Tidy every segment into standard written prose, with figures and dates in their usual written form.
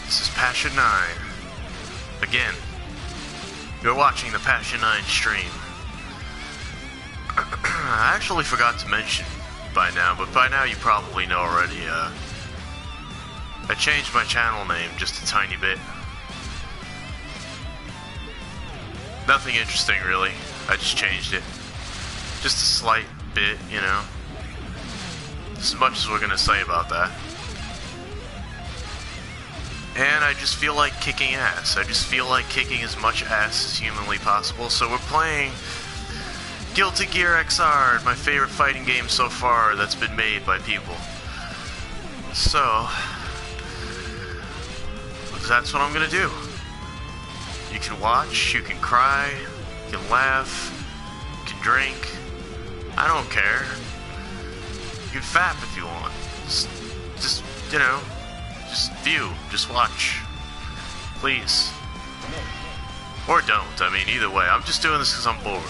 This is Passion 9. Again, you're watching the Passion 9 stream. I actually forgot to mention by now, but by now you probably know already, I changed my channel name just a tiny bit. Nothing interesting, really. I just changed it. Just a slight bit, you know. As much as we're gonna say about that. And I just feel like kicking ass. I just feel like kicking as much ass as humanly possible. So we're playing Guilty Gear Xrd, my favorite fighting game so far that's been made by people. So that's what I'm gonna do. You can watch, you can cry, you can laugh, you can drink. I don't care. You can fap if you want. Just you know, just view, just watch. Please. Or don't, I mean, either way. I'm just doing this because I'm bored.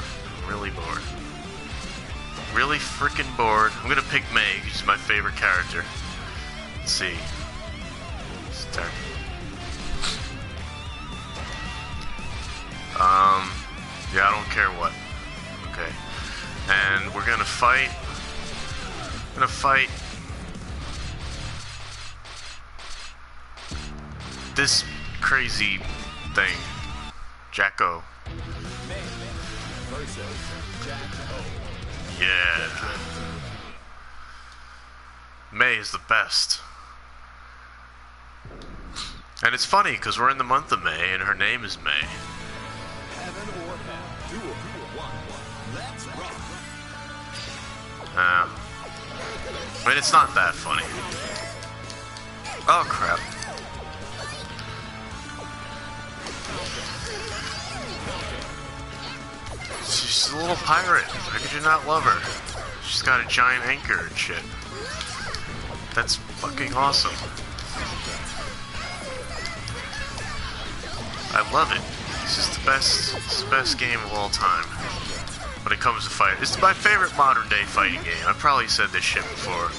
I'm really bored. Really freaking bored. I'm gonna pick Meg, she's my favorite character. Let's see. Start. Yeah, I don't care what. Okay. And we're gonna fight. This crazy thing. Jacko. Yeah. May is the best. And it's funny because we're in the month of May and her name is May. I mean, it's not that funny. Oh crap. She's a little pirate. How could you not love her? She's got a giant anchor and shit. That's fucking awesome. I love it. This is the best game of all time. When it comes to fight. It's my favorite modern day fighting game. I've probably said this shit before.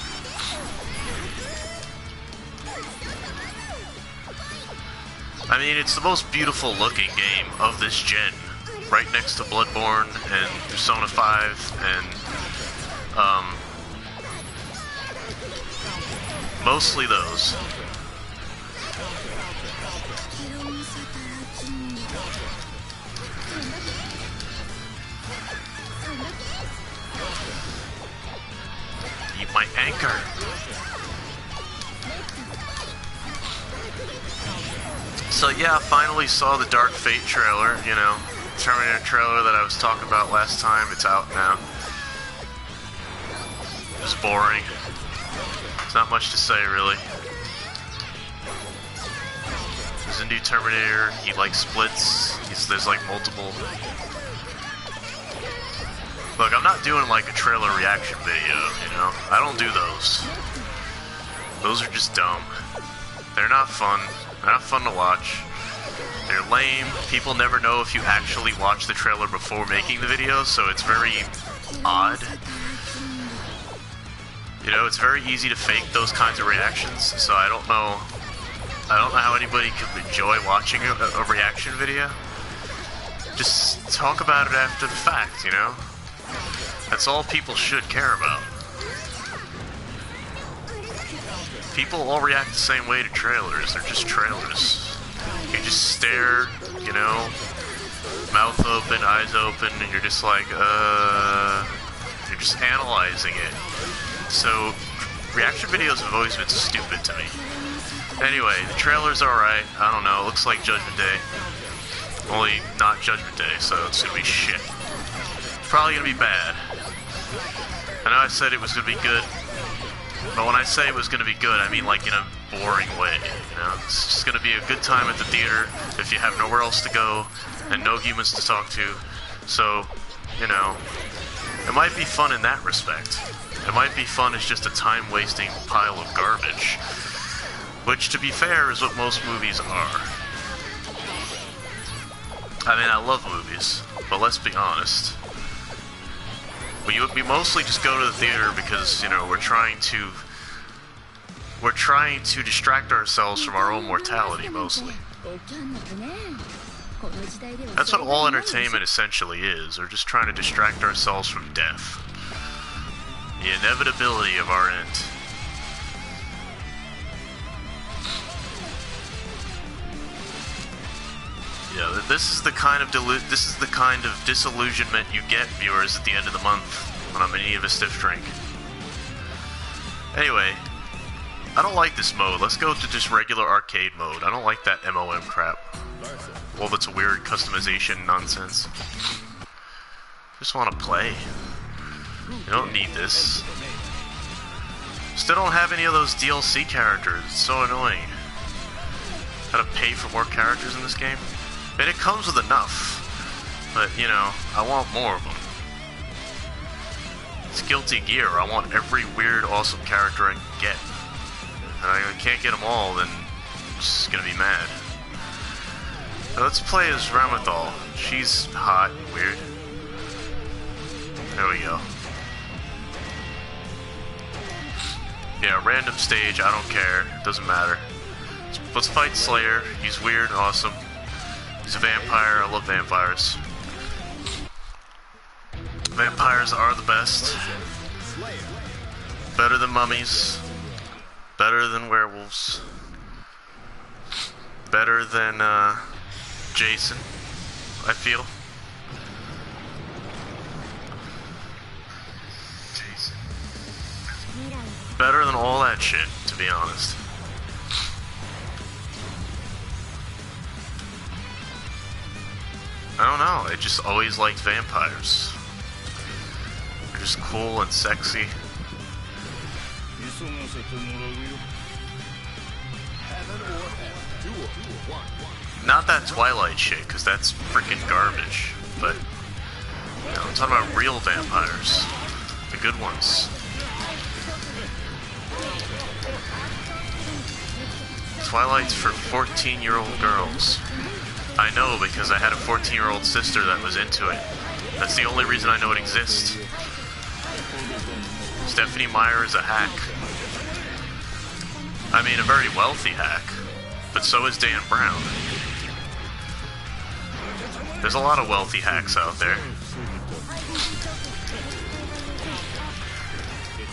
I mean, it's the most beautiful looking game of this gen. Right next to Bloodborne and Persona 5 and mostly those. Eat my anchor. So yeah, I finally saw the Dark Fate trailer, you know. Terminator trailer that I was talking about last time. It's out now. It was boring. There's not much to say, really. There's a new Terminator. He like splits. There's like multiple. Look, I'm not doing like a trailer reaction video, you know? I don't do those. Those are just dumb. They're not fun. They're not fun to watch. They're lame. People never know if you actually watch the trailer before making the video, so it's very odd. You know, it's very easy to fake those kinds of reactions, so I don't know how anybody could enjoy watching a reaction video. Just talk about it after the fact, you know? That's all people should care about. People all react the same way to trailers. They're just trailers. You just stare, you know, mouth open, eyes open, and you're just like, you're just analyzing it. So, reaction videos have always been stupid to me. Anyway, the trailer's alright. I don't know, it looks like Judgment Day. Only not Judgment Day, so it's gonna be shit. It's probably gonna be bad. I know I said it was gonna be good, but when I say it was gonna be good, I mean like in a boring way, you know? It's just gonna be a good time at the theater if you have nowhere else to go and no humans to talk to. So, you know, it might be fun in that respect. It might be fun as just a time-wasting pile of garbage. Which, to be fair, is what most movies are. I mean, I love movies, but let's be honest. We mostly just go to the theater because, you know, we're trying to we're trying to distract ourselves from our own mortality, mostly. That's what all entertainment essentially is. We're just trying to distract ourselves from death. The inevitability of our end. Yeah, this is the kind of disillusionment you get, viewers, at the end of the month when I'm in need of a stiff drink. Anyway, I don't like this mode. Let's go to just regular arcade mode. I don't like that MOM crap. All that's weird customization nonsense. Just want to play. You don't need this. Still don't have any of those DLC characters. It's so annoying. Gotta pay for more characters in this game. And it comes with enough. But, you know, I want more of them. It's Guilty Gear. I want every weird, awesome character I can get. And I can't get them all, then I'm just gonna be mad. So let's play as Ramathal. She's hot and weird. There we go. Yeah, random stage, I don't care. Doesn't matter. Let's fight Slayer. He's weird and awesome. He's a vampire. I love vampires. Vampires are the best. Better than mummies. Better than werewolves. Better than, Jason, I feel. Better than all that shit, to be honest. I don't know, I just always liked vampires. They're just cool and sexy. Not that Twilight shit, because that's freaking garbage. But, you know, I'm talking about real vampires. The good ones. Twilight's for 14-year-old girls. I know, because I had a 14-year-old sister that was into it. That's the only reason I know it exists. Stephanie Meyer is a hack. I mean, a very wealthy hack. But so is Dan Brown. There's a lot of wealthy hacks out there.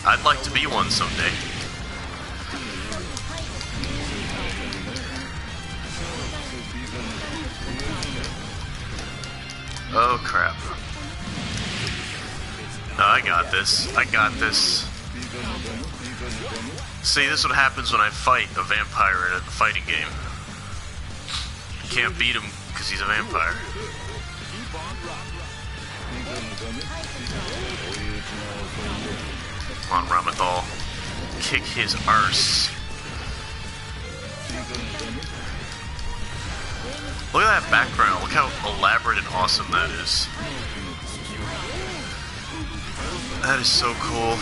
I'd like to be one someday. Oh crap. No, I got this. I got this. See, this is what happens when I fight a vampire in a fighting game. I can't beat him because he's a vampire. Come on, Ramathal. Kick his arse. Look at that background. Look how elaborate and awesome that is. That is so cool.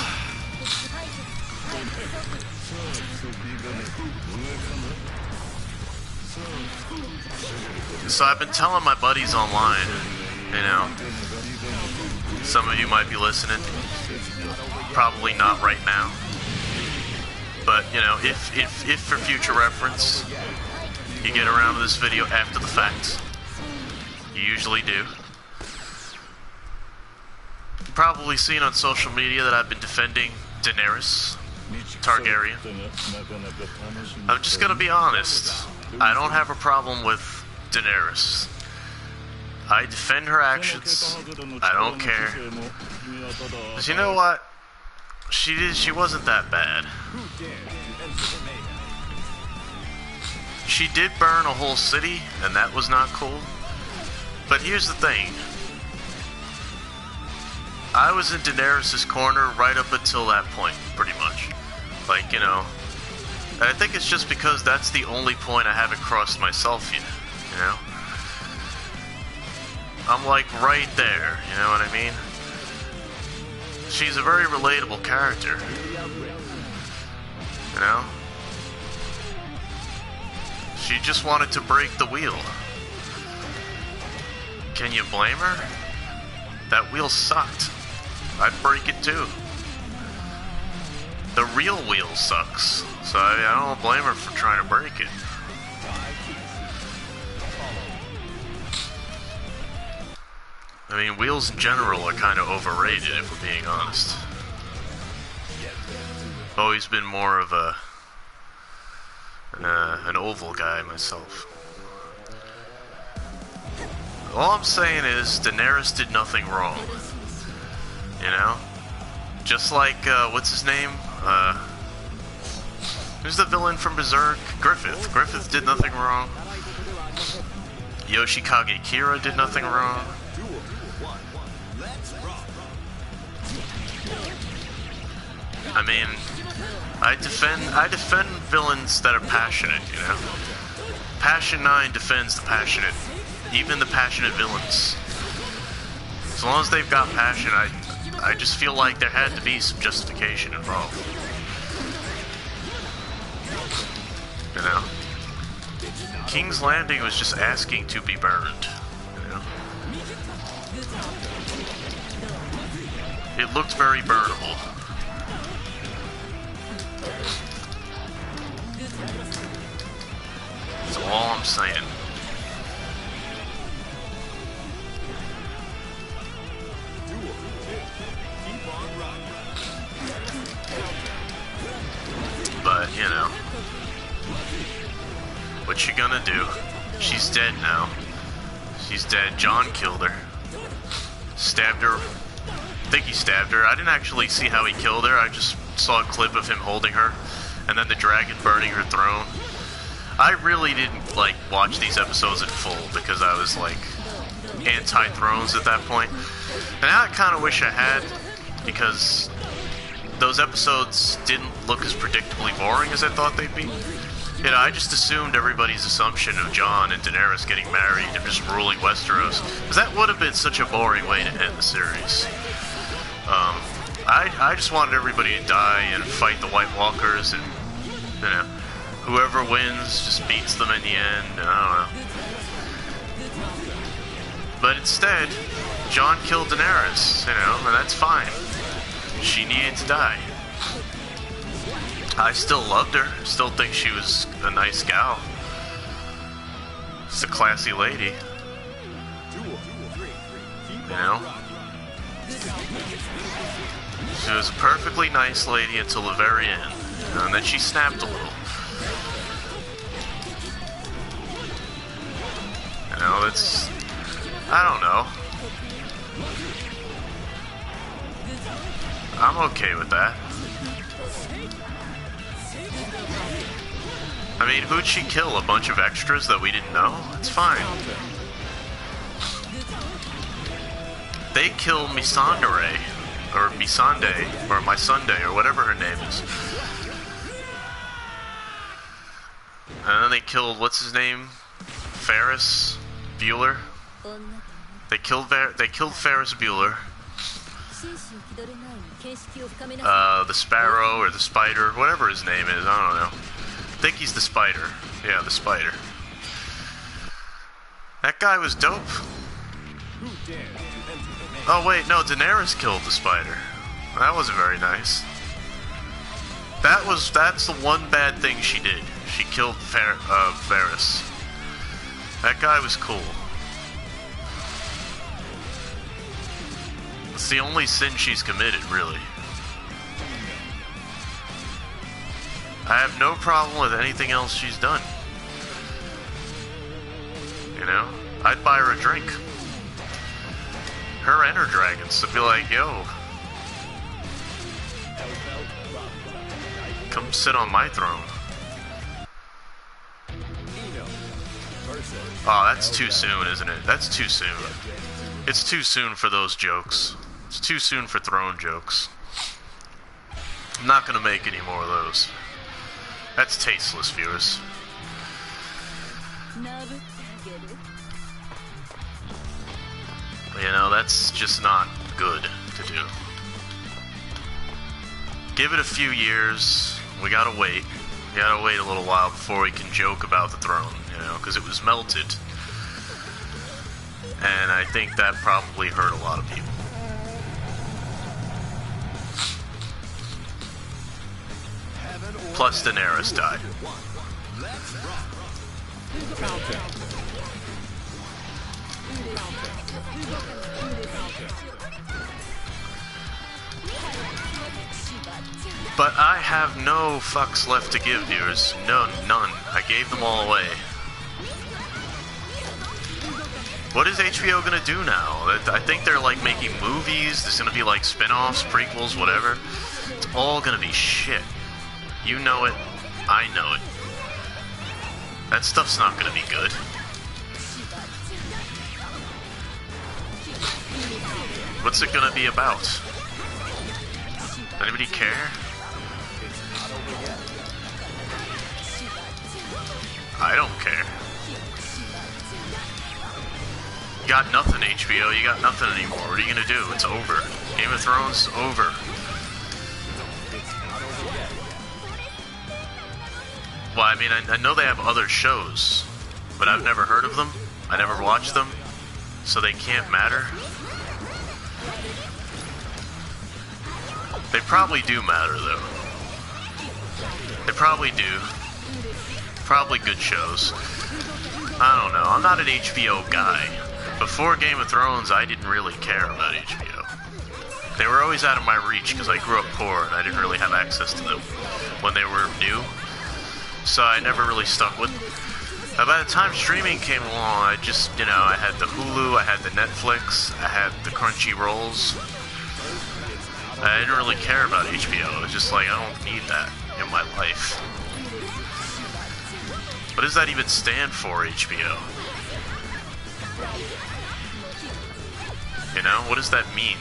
So I've been telling my buddies online, you know, some of you might be listening, probably not right now, but, you know, if for future reference, you get around to this video after the fact, you usually do. You've probably seen on social media that I've been defending Daenerys Targaryen. I'm just gonna be honest, I don't have a problem with Daenerys. I defend her actions. I don't care. 'Cause you know what? She wasn't that bad. She did burn a whole city, and that was not cool. But here's the thing. I was in Daenerys' corner right up until that point, pretty much. Like, you know. And I think it's just because that's the only point I haven't crossed myself yet, you know? I'm like right there, you know what I mean? She's a very relatable character. You know? She just wanted to break the wheel. Can you blame her? That wheel sucked. I'd break it too. The real wheel sucks, so I don't blame her for trying to break it. I mean, wheels in general are kind of overrated, if we're being honest. I've always been more of an oval guy myself. All I'm saying is, Daenerys did nothing wrong. You know? Just like, what's his name? Who's the villain from Berserk? Griffith. Griffith did nothing wrong. Yoshikage Kira did nothing wrong. I mean, I defend villains that are passionate, you know? Passion 9 defends the passionate, even the passionate villains. As long as they've got passion, I just feel like there had to be some justification involved. You know? King's Landing was just asking to be burned, you know? It looked very burnable. That's all I'm saying. But, you know, what you gonna do? She's dead now. She's dead. Jon killed her. Stabbed her. I think he stabbed her. I didn't actually see how he killed her. I just saw a clip of him holding her, and then the dragon burning her throne. I really didn't, like, watch these episodes in full, because I was, like, anti-Thrones at that point. And I kind of wish I had, because those episodes didn't look as predictably boring as I thought they'd be. You know, I just assumed everybody's assumption of Jon and Daenerys getting married and just ruling Westeros, because that would have been such a boring way to end the series. I just wanted everybody to die and fight the White Walkers, and, you know, whoever wins just beats them in the end, and I don't know. But instead, Jon killed Daenerys, you know, and that's fine. She needed to die. I still loved her. Still think she was a nice gal. She's a classy lady. You know? She was a perfectly nice lady until the very end. And then she snapped a little. You know, that's... I don't know. I'm okay with that. I mean, who'd she kill? A bunch of extras that we didn't know? It's fine. They killed Missandei, or Missandei, or Missandei, or whatever her name is. And then they killed, what's his name? Ferris Bueller? They killed Ferris Bueller. The Sparrow, or the Spider, whatever his name is, I don't know. I think he's the Spider. Yeah, the Spider. That guy was dope. Oh wait, no, Daenerys killed the Spider. That wasn't very nice. That's the one bad thing she did. She killed Varys. That guy was cool. It's the only sin she's committed, really. I have no problem with anything else she's done. You know? I'd buy her a drink. Her and her dragons. I'd be like, yo. Come sit on my throne. Oh, that's too soon, isn't it? That's too soon. It's too soon for those jokes. It's too soon for throne jokes. I'm not gonna make any more of those. That's tasteless, viewers. You know, that's just not good to do. Give it a few years. We gotta wait. We gotta wait a little while before we can joke about the throne, you know, because it was melted. And I think that probably hurt a lot of people. plus Daenerys died. But I have no fucks left to give, viewers. No, none. I gave them all away. What is HBO gonna do now? I think they're like making movies. There's gonna be like spin-offs, prequels, whatever. It's all gonna be shit. You know it. I know it. That stuff's not gonna be good. What's it gonna be about? Anybody care? I don't care. You got nothing, HBO. You got nothing anymore. What are you gonna do? It's over. Game of Thrones, over. Well, I mean, I know they have other shows, but I've never heard of them. I never watched them, so they can't matter. They probably do matter, though. They probably do. Probably good shows. I don't know. I'm not an HBO guy. Before Game of Thrones, I didn't really care about HBO. They were always out of my reach because I grew up poor and I didn't really have access to them when they were new. So I never really stuck with them. Now, by the time streaming came along, I just, you know, I had the Hulu, I had the Netflix, I had the Crunchyrolls. I didn't really care about HBO. It was just like, I don't need that in my life. What does that even stand for, HBO? You know, what does that mean?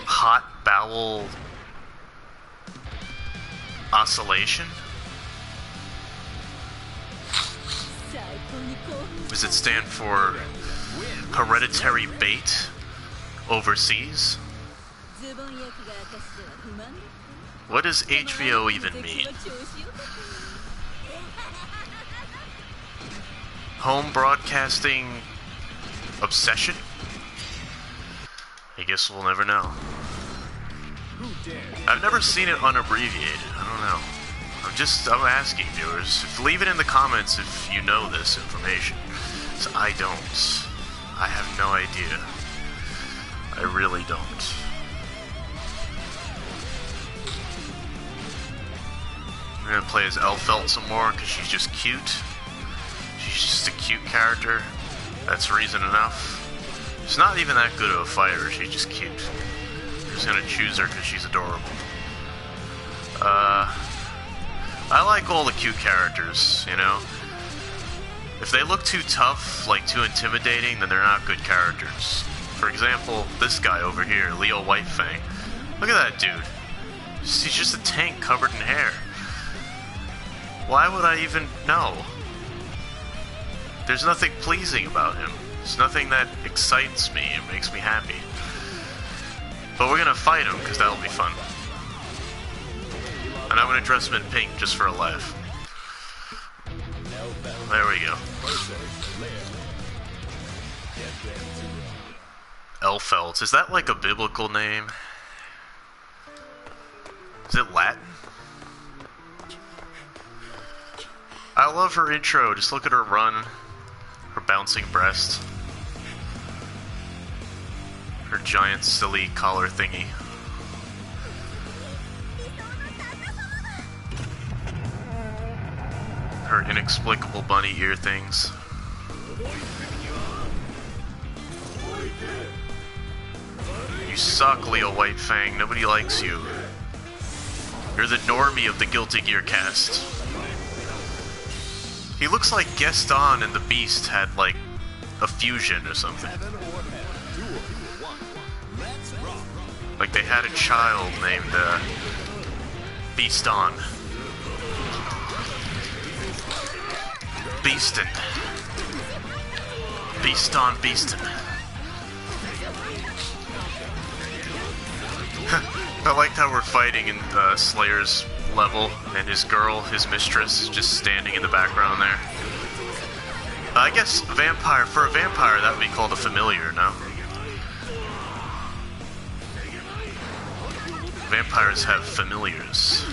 Hot bowel oscillation? Does it stand for hereditary bait overseas? What does HBO even mean? Home broadcasting obsession? I guess we'll never know. I've never seen it unabbreviated. I don't know. I'm asking viewers. Leave it in the comments if you know this information. So I don't. I have no idea. I really don't. I'm gonna play as Elfelt some more because she's just cute. She's just a cute character. That's reason enough. She's not even that good of a fighter. She's just cute. I'm just gonna choose her because she's adorable. I like all the cute characters, you know? If they look too tough, like too intimidating, then they're not good characters. For example, this guy over here, Leo Whitefang. Look at that dude. He's just a tank covered in hair. Why would I even know? There's nothing pleasing about him. There's nothing that excites me and makes me happy. But we're gonna fight him, because that'll be fun. And I'm gonna dress him in pink just for a laugh. There we go. Elfelt. Is that like a biblical name? Is it Latin? I love her intro. Just look at her run. Her bouncing breast. Her giant silly collar thingy. Her inexplicable bunny ear things. You suck, Leo Whitefang. Nobody likes you. You're the normie of the Guilty Gear cast. He looks like Gaston and the Beast had, like, a fusion or something. Like they had a child named, Beaston. Beaston. Beaston Beaston. I liked how we're fighting in Slayer's level, and his girl, his mistress, just standing in the background there. I guess vampire, for a vampire, that would be called a familiar, no? vampires have familiars.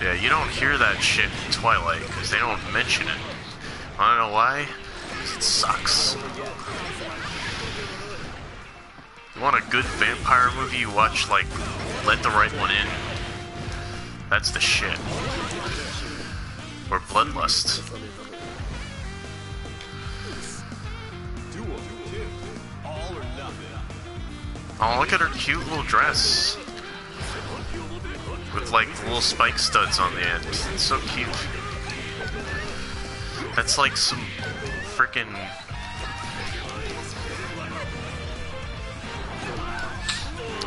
Yeah, you don't hear that shit in Twilight, because they don't mention it. I don't know why. It sucks. You want a good vampire movie, you watch, like, Let the Right One In. That's the shit. Or Bloodlust. Oh, look at her cute little dress. With, like, little spike studs on the end. It's so cute. That's like some freaking...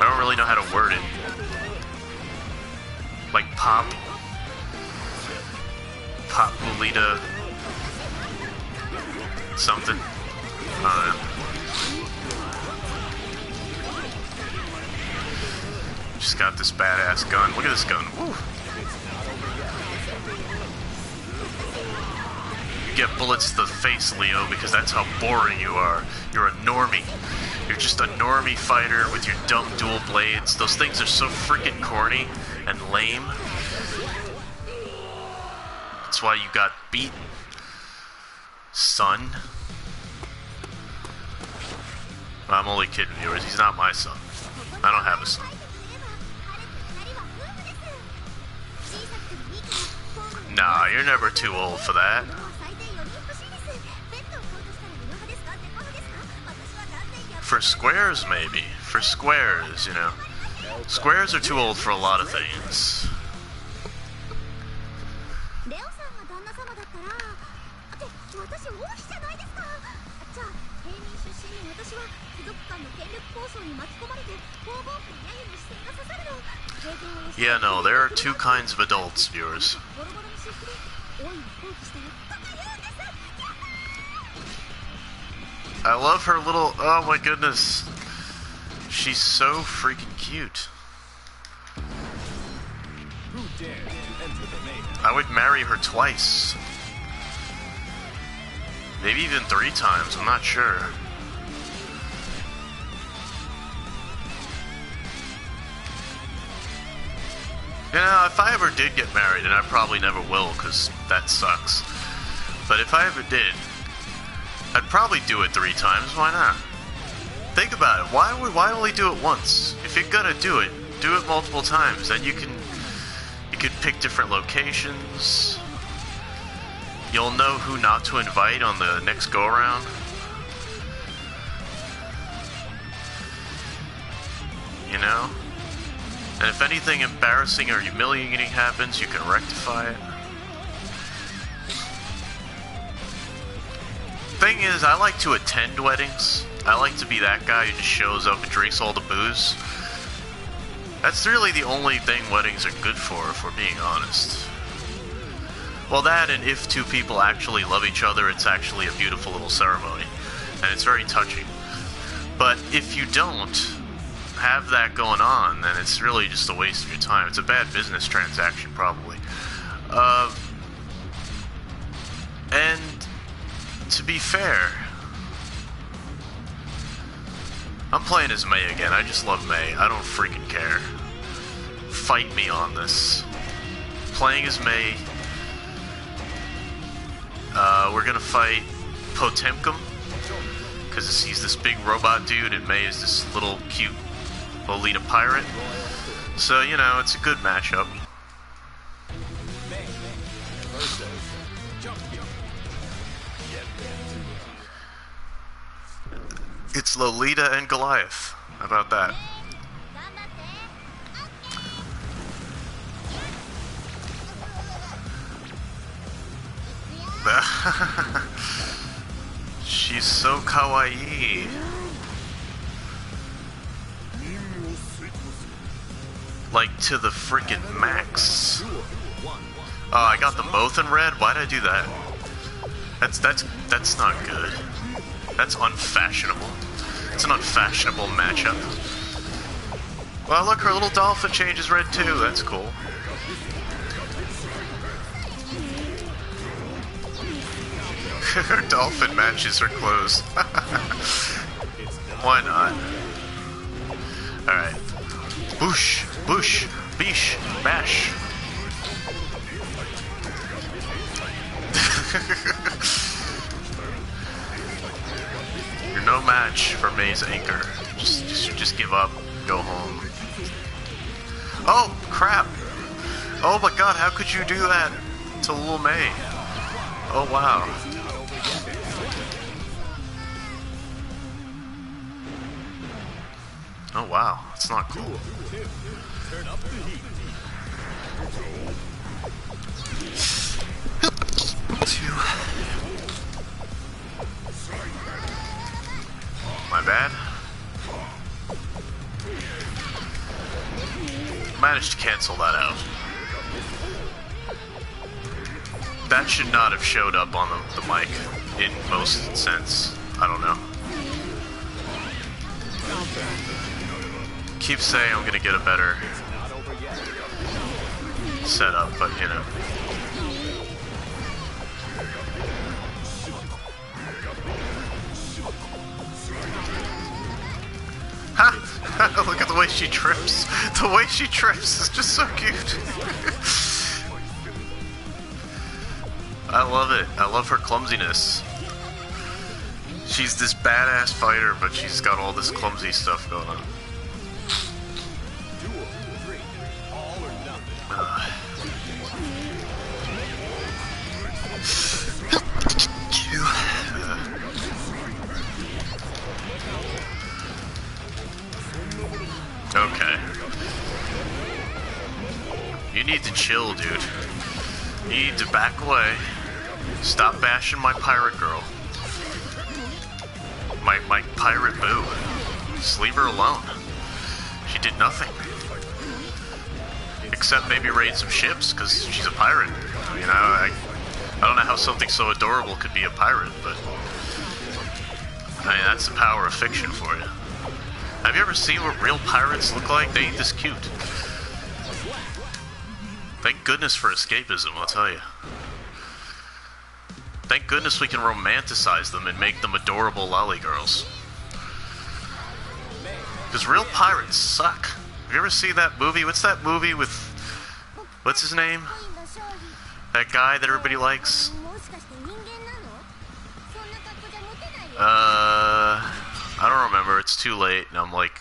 I don't really know how to word it. Like pop Lolita something. I don't know. Just got this badass gun. Look at this gun. Woo. You get bullets to the face, Leo, because that's how boring you are. You're a normie. You're just a normie fighter with your dumb dual blades. Those things are so freaking corny and lame. That's why you got beat, son. I'm only kidding, viewers. He's not my son. I don't have a son. Nah, you're never too old for that. For squares, maybe. For squares, you know. Squares are too old for a lot of things. Yeah, no, there are two kinds of adults, viewers. I love her little... Oh my goodness. She's so freaking cute. I would marry her twice. Maybe even 3 times, I'm not sure. Yeah, if I ever did get married, and I probably never will, because that sucks. But if I ever did, I'd probably do it 3 times, why not? Think about it, why only do it once? If you're gonna do it multiple times, then you could pick different locations. You'll know who not to invite on the next go-around. You know? And if anything embarrassing or humiliating happens, you can rectify it. Thing is, I like to attend weddings. I like to be that guy who just shows up and drinks all the booze. That's really the only thing weddings are good for, if we're being honest. Well, that, and if 2 people actually love each other, it's actually a beautiful little ceremony. And it's very touching. But if you don't have that going on, then it's really just a waste of your time. It's a bad business transaction, probably. And to be fair, I'm playing as May again. I just love May. I don't freaking care. Fight me on this. Playing as May. We're gonna fight Potemkin, because he's this big robot dude, and May is this little cute Lolita pirate. So, you know, it's a good matchup. It's Lolita and Goliath. How about that? She's so kawaii. Like, to the freaking max. Oh, I got them both in red? Why'd I do that? That's not good. That's unfashionable. It's an unfashionable matchup. Well, look, her little dolphin changes red too. That's cool. Her dolphin matches her clothes. Why not? Alright. Boosh, boosh, beesh, bash. You're no match for May's anchor. Just give up. Go home. Oh, crap! Oh my god, how could you do that to little May? Oh wow. Oh wow, that's not cool. My bad. Managed to cancel that out. That should not have showed up on the mic in most sense. I don't know. Keep saying I'm gonna get a better setup, but you know. Ha! Look at the way she trips. The way she trips is just so cute. I love it. I love her clumsiness. She's this badass fighter, but she's got all this clumsy stuff going on. Okay. You need to chill, dude. You need to back away. Stop bashing my pirate girl. My pirate boo. Just leave her alone. She did nothing. Except maybe raid some ships, because she's a pirate. I mean, I don't know how something so adorable could be a pirate, but... I mean, that's the power of fiction for you. Have you ever seen what real pirates look like? They ain't this cute. Thank goodness for escapism, I'll tell you. Thank goodness we can romanticize them and make them adorable lolly girls. Because real pirates suck. Have you ever seen that movie? What's that movie with... What's his name? That guy that everybody likes? I don't remember. It's too late, and I'm like...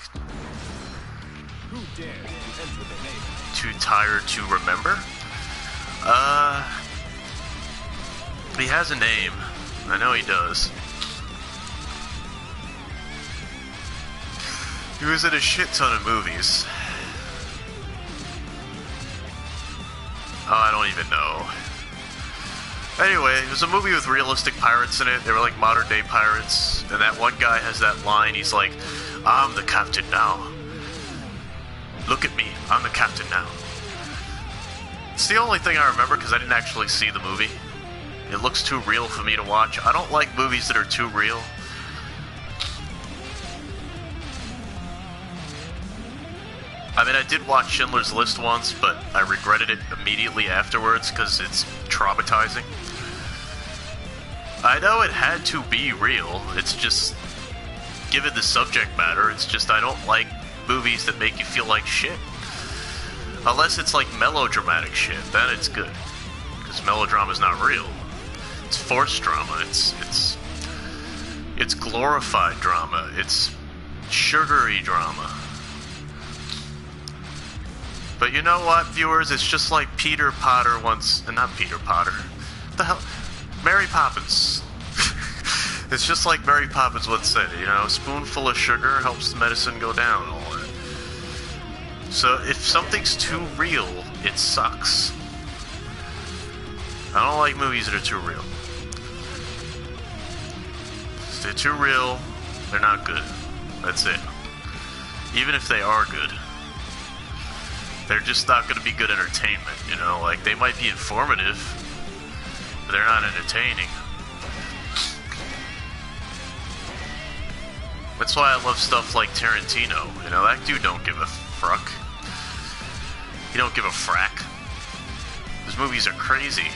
too tired to remember? He has a name. I know he does. He was in a shit ton of movies. Oh, I don't even know. Anyway, it was a movie with realistic pirates in it. They were like modern day pirates. And that one guy has that line, he's like, I'm the captain now. Look at me, I'm the captain now. It's the only thing I remember because I didn't actually see the movie. It looks too real for me to watch. I don't like movies that are too real. I mean, I did watch Schindler's List once, but I regretted it immediately afterwards because it's traumatizing. I know it had to be real. It's just, given the subject matter, it's just I don't like movies that make you feel like shit. Unless it's like melodramatic shit, then it's good. Because melodrama's not real. It's forced drama. It's glorified drama. It's sugary drama. But you know what, viewers? It's just like Peter Potter once... not Peter Potter. What the hell? Mary Poppins. It's just like Mary Poppins once said, you know, a spoonful of sugar helps the medicine go down, all that. So if something's too real, it sucks. I don't like movies that are too real. If they're too real, they're not good. That's it. Even if they are good, they're just not going to be good entertainment, you know? Like, they might be informative, but they're not entertaining. That's why I love stuff like Tarantino. You know, that dude don't give a fruck. He don't give a frack. His movies are crazy.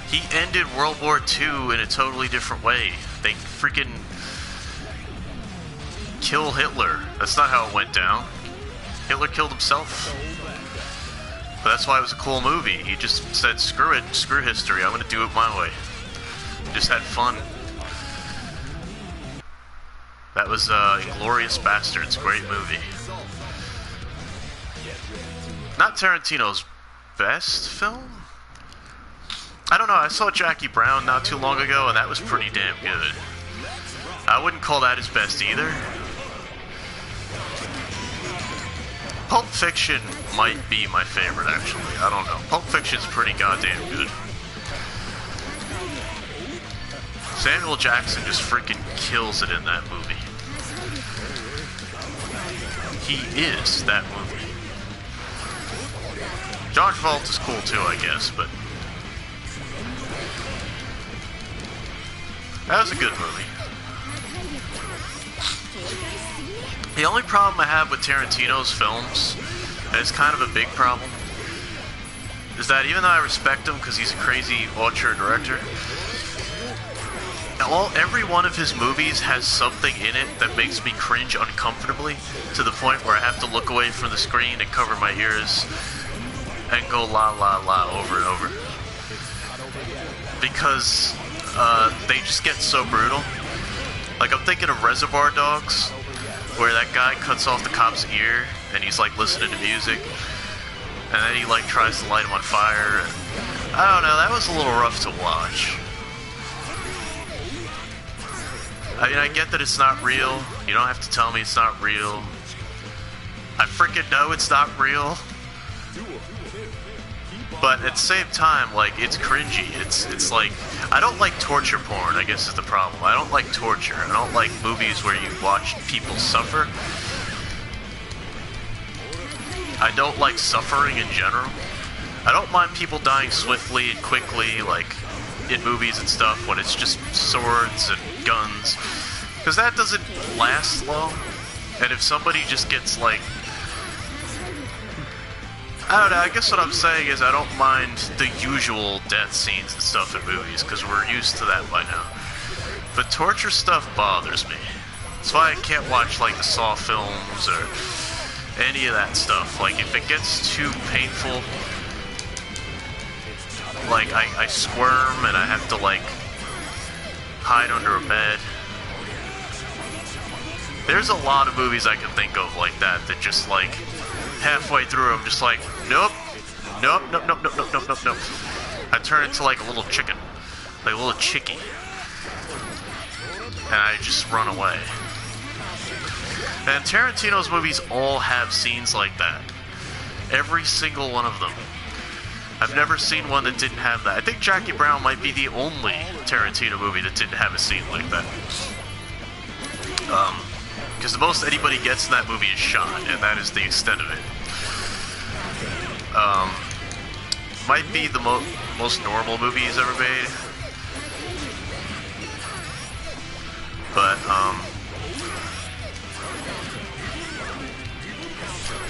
He ended World War II in a totally different way They freaking kill Hitler. That's not how it went down. Hitler killed himself. But that's why it was a cool movie. He just said, screw it, screw history, I'm gonna do it my way. Just had fun. That was Inglourious Bastards, great movie. Not Tarantino's best film? I don't know, I saw Jackie Brown not too long ago, and that was pretty damn good. I wouldn't call that his best either. Pulp Fiction might be my favorite, actually. I don't know. Pulp Fiction's pretty goddamn good. Samuel Jackson just freaking kills it in that movie. He is that movie. John Travolta's cool too, I guess, but that was a good movie. The only problem I have with Tarantino's films, and it's kind of a big problem, is that even though I respect him because he's a crazy auteur director, every one of his movies has something in it that makes me cringe uncomfortably, to the point where I have to look away from the screen and cover my ears and go la la la over and over. Because they just get so brutal. Like, I'm thinking of Reservoir Dogs, where that guy cuts off the cop's ear and he's like listening to music, and then he like tries to light him on fire. And, I don't know, that was a little rough to watch. I mean, I get that it's not real. You don't have to tell me it's not real. I freaking know it's not real. But at the same time, like, it's cringy. It's like, I don't like torture porn, I guess is the problem. I don't like torture. I don't like movies where you watch people suffer. I don't like suffering in general. I don't mind people dying swiftly and quickly, like, in movies and stuff, when it's just swords and guns, because that doesn't last long. And if somebody just gets, like, I don't know, I guess what I'm saying is I don't mind the usual death scenes and stuff in movies, because we're used to that by now. But torture stuff bothers me. That's why I can't watch, like, the Saw films or any of that stuff. Like, if it gets too painful, like, I squirm and I have to, like, hide under a bed. There's a lot of movies I can think of like that just, like, halfway through I'm just like, nope, nope, nope, nope, nope, nope, nope, nope, nope. I turn into, like, a little chicken, like a little chickie, and I just run away. And Tarantino's movies all have scenes like that. Every single one of them. I've never seen one that didn't have that. I think Jackie Brown might be the only Tarantino movie that didn't have a scene like that. Because the most anybody gets in that movie is shot, and that is the extent of it. Might be the most normal movie he's ever made.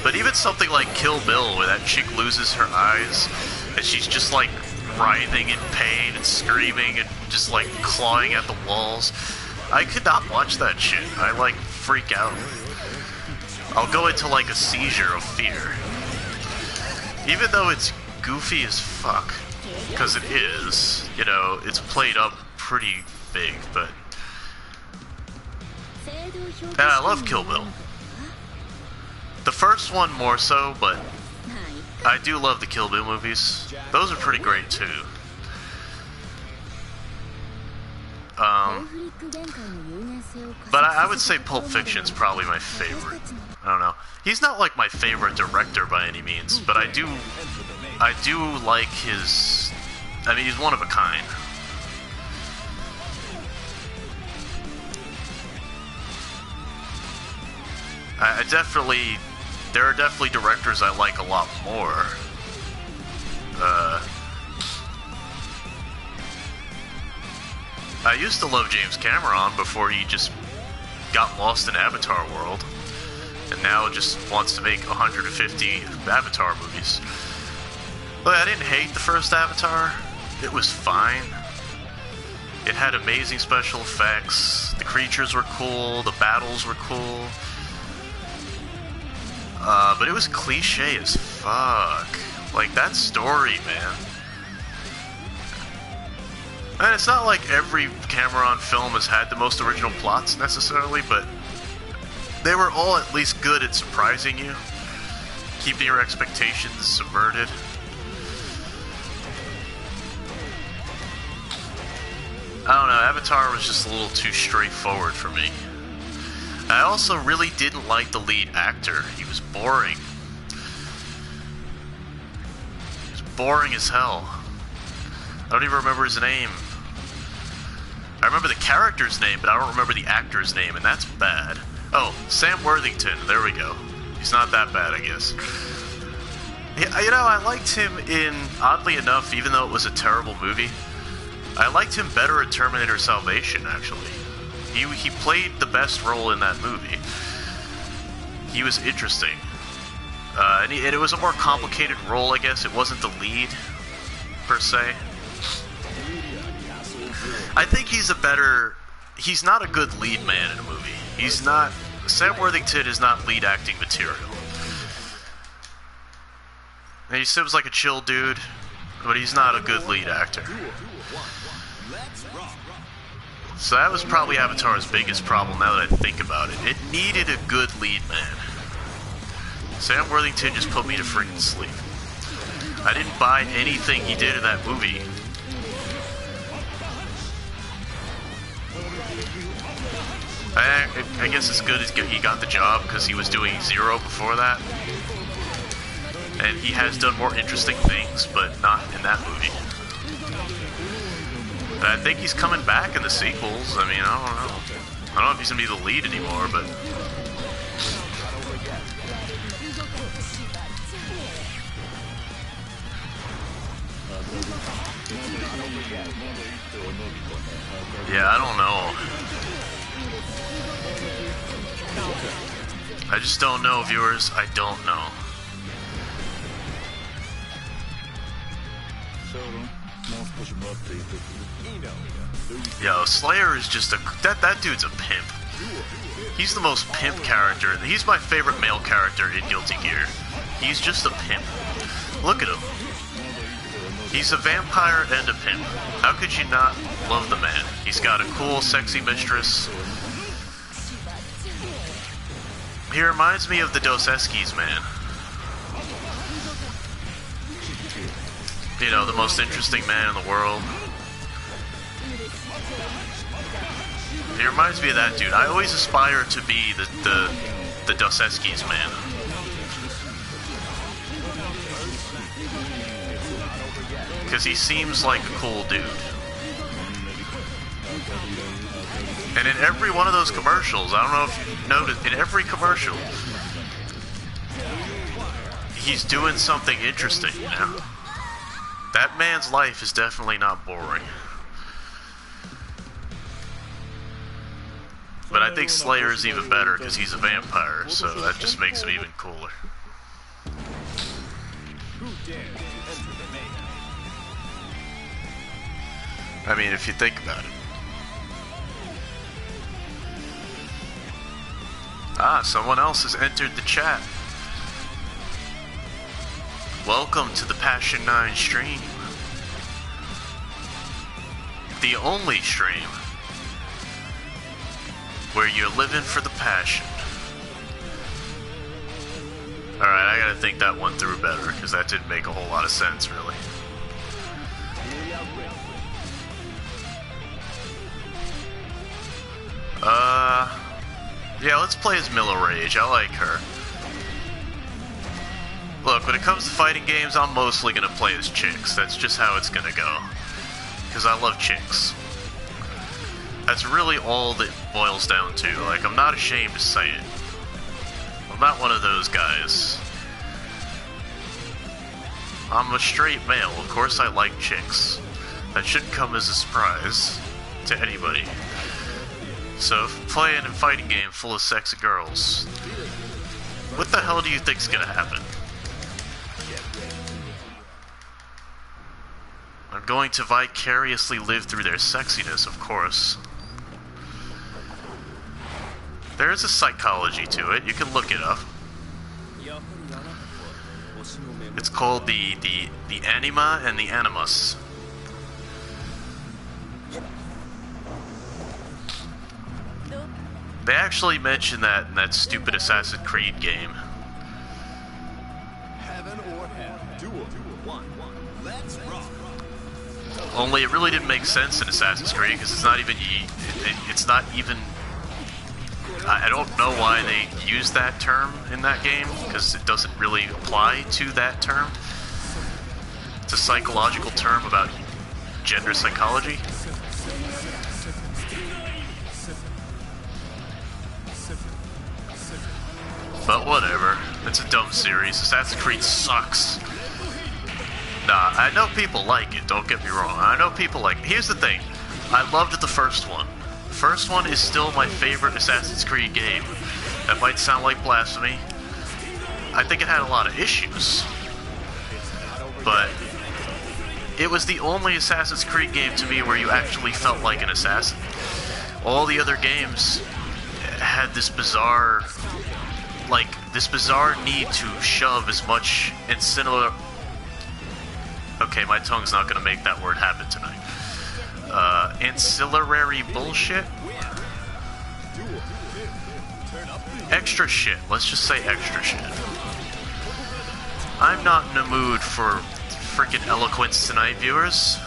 But even something like Kill Bill, where that chick loses her eyes, and she's just, like, writhing in pain and screaming and just, like, clawing at the walls. I could not watch that shit. I, like, freak out. I'll go into, like, a seizure of fear. Even though it's goofy as fuck, because it is, you know, it's played up pretty big, but... And I love Kill Bill. The first one more so, but I do love the Kill Bill movies. Those are pretty great too. But I would say Pulp Fiction's probably my favorite. I don't know. He's not like my favorite director by any means, but I do like his... I mean, he's one of a kind. I definitely... There are definitely directors I like a lot more. I used to love James Cameron before he just got lost in Avatar world, and now just wants to make 150 Avatar movies. But I didn't hate the first Avatar. It was fine. It had amazing special effects. The creatures were cool. The battles were cool. But it was cliche as fuck. Like, that story, man. And it's not like every Cameron film has had the most original plots necessarily, but they were all at least good at surprising you, keeping your expectations subverted. I don't know, Avatar was just a little too straightforward for me. I also really didn't like the lead actor. He was boring. He was boring as hell. I don't even remember his name. I remember the character's name, but I don't remember the actor's name, and that's bad. Oh, Sam Worthington. There we go. He's not that bad, I guess. Yeah, you know, I liked him in, oddly enough, even though it was a terrible movie, I liked him better at Terminator Salvation, actually. He played the best role in that movie. He was interesting. And it was a more complicated role, I guess. It wasn't the lead, per se. I think he's not a good lead man in a movie. He's not... Sam Worthington is not lead acting material. And he seems like a chill dude, but he's not a good lead actor. So that was probably Avatar's biggest problem now that I think about it. It needed a good lead man. Sam Worthington just put me to freaking sleep. I didn't buy anything he did in that movie. I guess it's good he got the job because he was doing Zero before that. And he has done more interesting things, but not in that movie. But I think he's coming back in the sequels. I mean, I don't know. I don't know if he's going to be the lead anymore, but... yeah, I don't know. I just don't know, viewers. I don't know. Yo, Slayer is just a... That dude's a pimp. He's the most pimp character. He's my favorite male character in Guilty Gear. He's just a pimp. Look at him. He's a vampire and a pimp. How could you not love the man? He's got a cool, sexy mistress. He reminds me of the Dos Equis man. You know, the most interesting man in the world. He reminds me of that dude. I always aspire to be the Dos Equis man. Because he seems like a cool dude. And in every one of those commercials, I don't know if you've noticed, in every commercial, he's doing something interesting, you know? That man's life is definitely not boring. But I think Slayer is even better because he's a vampire, so that just makes him even cooler. I mean, if you think about it. Ah, someone else has entered the chat. Welcome to the Passion 9 stream. The only stream where you're living for the passion. Alright, I gotta think that one through better, because that didn't make a whole lot of sense, really. Yeah, let's play as Milla Rage. I like her. Look, when it comes to fighting games, I'm mostly gonna play as chicks. That's just how it's gonna go. Because I love chicks. That's really all that boils down to. Like, I'm not ashamed to say it. I'm not one of those guys. I'm a straight male. Of course I like chicks. That shouldn't come as a surprise to anybody. So, playing a fighting game full of sexy girls, what the hell do you think's gonna happen? I'm going to vicariously live through their sexiness, of course. There is a psychology to it. You can look it up. It's called the anima and the animus. They actually mentioned that in that stupid Assassin's Creed game. Only it really didn't make sense in Assassin's Creed because it's not even it's not even. I don't know why they use that term in that game because it doesn't really apply to that term. It's a psychological term about gender psychology. But whatever. It's a dumb series. Assassin's Creed sucks. Nah, I know people like it, don't get me wrong. I know people like it. Here's the thing. I loved the first one. The first one is still my favorite Assassin's Creed game. That might sound like blasphemy. I think it had a lot of issues. But it was the only Assassin's Creed game to me where you actually felt like an assassin. All the other games had this bizarre need to shove as much ancillary... Okay, my tongue's not gonna make that word happen tonight. Ancillary bullshit? Extra shit. Let's just say extra shit. I'm not in the mood for freaking eloquence tonight, viewers.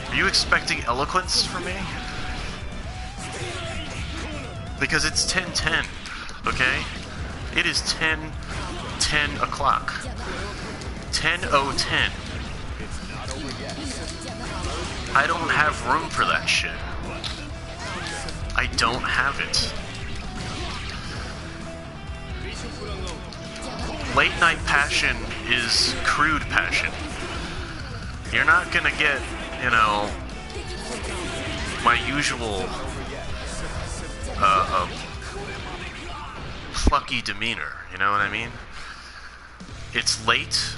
Are you expecting eloquence from me? Because it's 10:10, okay? It is 10 o'clock. 10:10. I don't have room for that shit. I don't have it. Late night passion is crude passion. You're not gonna get, you know, my usual plucky demeanor, you know what I mean? It's late,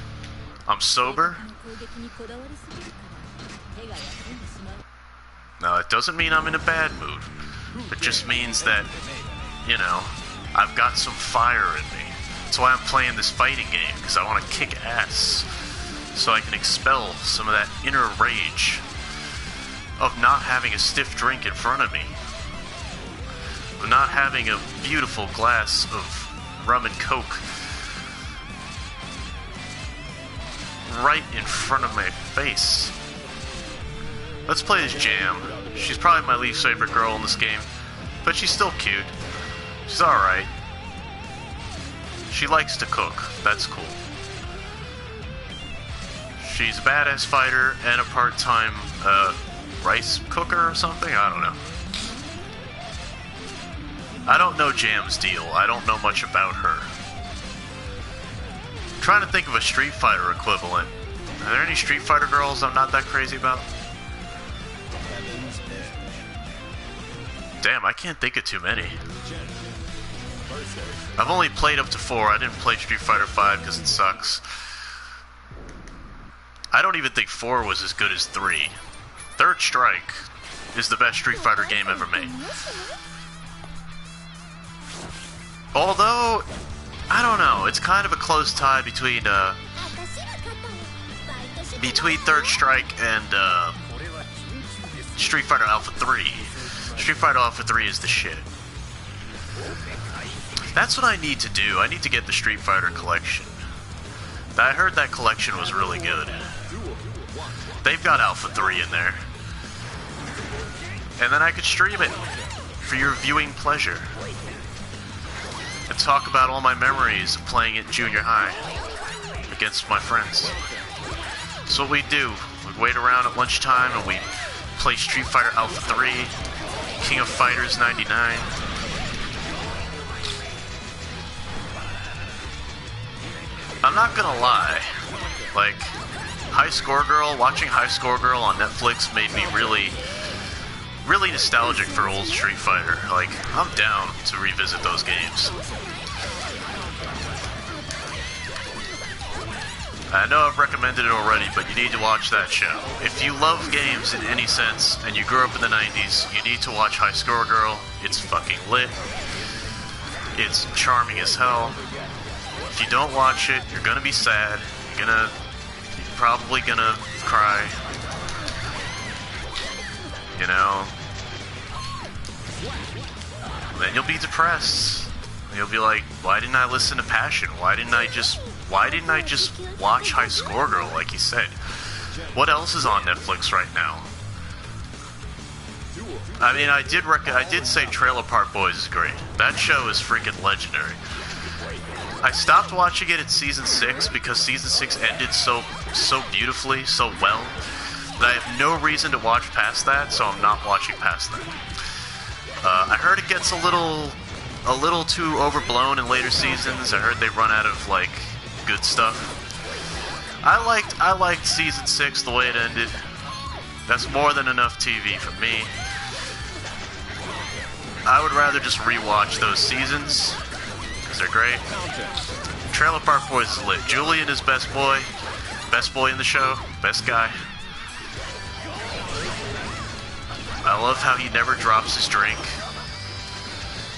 I'm sober. Now, it doesn't mean I'm in a bad mood. It just means that, you know, I've got some fire in me. That's why I'm playing this fighting game, because I want to kick ass. So I can expel some of that inner rage of not having a stiff drink in front of me. Of not having a beautiful glass of rum and coke right in front of my face. Let's play as Jam. She's probably my least favorite girl in this game, but she's still cute. She's alright. She likes to cook. That's cool. She's a badass fighter and a part-time rice cooker or something? I don't know. I don't know Jam's deal. I don't know much about her. I'm trying to think of a Street Fighter equivalent. Are there any Street Fighter girls I'm not that crazy about? Damn, I can't think of too many. I've only played up to 4. I didn't play Street Fighter 5 because it sucks. I don't even think 4 was as good as 3. Third Strike is the best Street Fighter game ever made. Although, I don't know, it's kind of a close tie between Third Strike and Street Fighter Alpha 3. Street Fighter Alpha 3 is the shit. That's what I need to do. I need to get the Street Fighter collection. I heard that collection was really good. They've got Alpha 3 in there. And then I could stream it for your viewing pleasure. And talk about all my memories of playing it in junior high against my friends. That's what we do. We'd wait around at lunchtime and we'd play Street Fighter Alpha 3, King of Fighters 99. I'm not gonna lie, like, High Score Girl, watching High Score Girl on Netflix made me really nostalgic for old Street Fighter. Like, I'm down to revisit those games. I know I've recommended it already, but you need to watch that show. If you love games in any sense, and you grew up in the 90s, you need to watch High Score Girl. It's fucking lit. It's charming as hell. If you don't watch it, you're gonna be sad. You're probably gonna cry. You know? Then you'll be depressed. You'll be like, why didn't I listen to Passion? Why didn't I just watch High Score Girl like he said? What else is on Netflix right now? I mean, I did say Trailer Park Boys is great. That show is freaking legendary. I stopped watching it at season 6 because season 6 ended so beautifully, so well, that I have no reason to watch past that, so I'm not watching past that. I heard it gets a little too overblown in later seasons. I heard they run out of like good stuff. I liked season 6 the way it ended. That's more than enough TV for me. I would rather just rewatch those seasons because they're great. Trailer Park Boys is lit. Julian is best boy in the show, best guy. I love how he never drops his drink.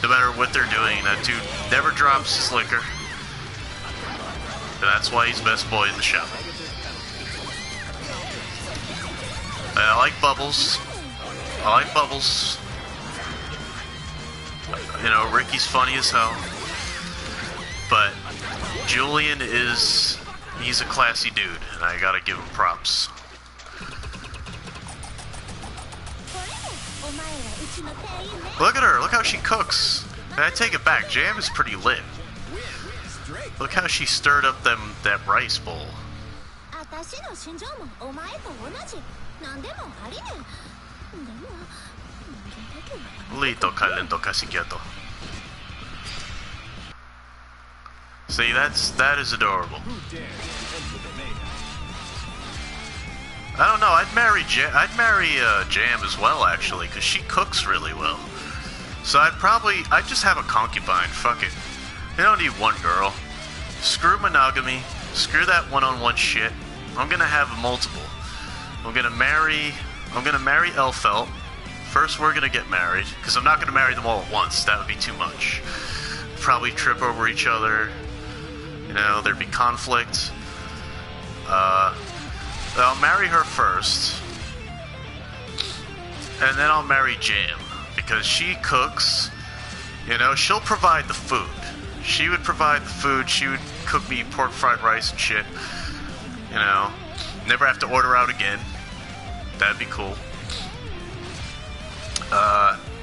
No matter what they're doing, that dude never drops his liquor. And that's why he's best boy in the show. And I like Bubbles. You know, Ricky's funny as hell. But Julian he's a classy dude, and I gotta give him props. Look at her, look how she cooks. And I take it back, Jam is pretty lit. Look how she stirred up that rice bowl. Lito calento casi quieto. See, that is adorable. I don't know, I'd marry Jam as well, actually, because she cooks really well. So I'd just have a concubine, fuck it. You don't need one girl. Screw monogamy, screw that one-on-one shit. I'm gonna have multiple. I'm gonna marry Elfelt. First we're gonna get married, because I'm not gonna marry them all at once, that would be too much. Probably trip over each other, you know, there'd be conflict. I'll marry her first, and then I'll marry Jam, because she cooks, you know, she'll provide the food. She would provide the food, she would cook me pork fried rice and shit, you know, never have to order out again, that'd be cool.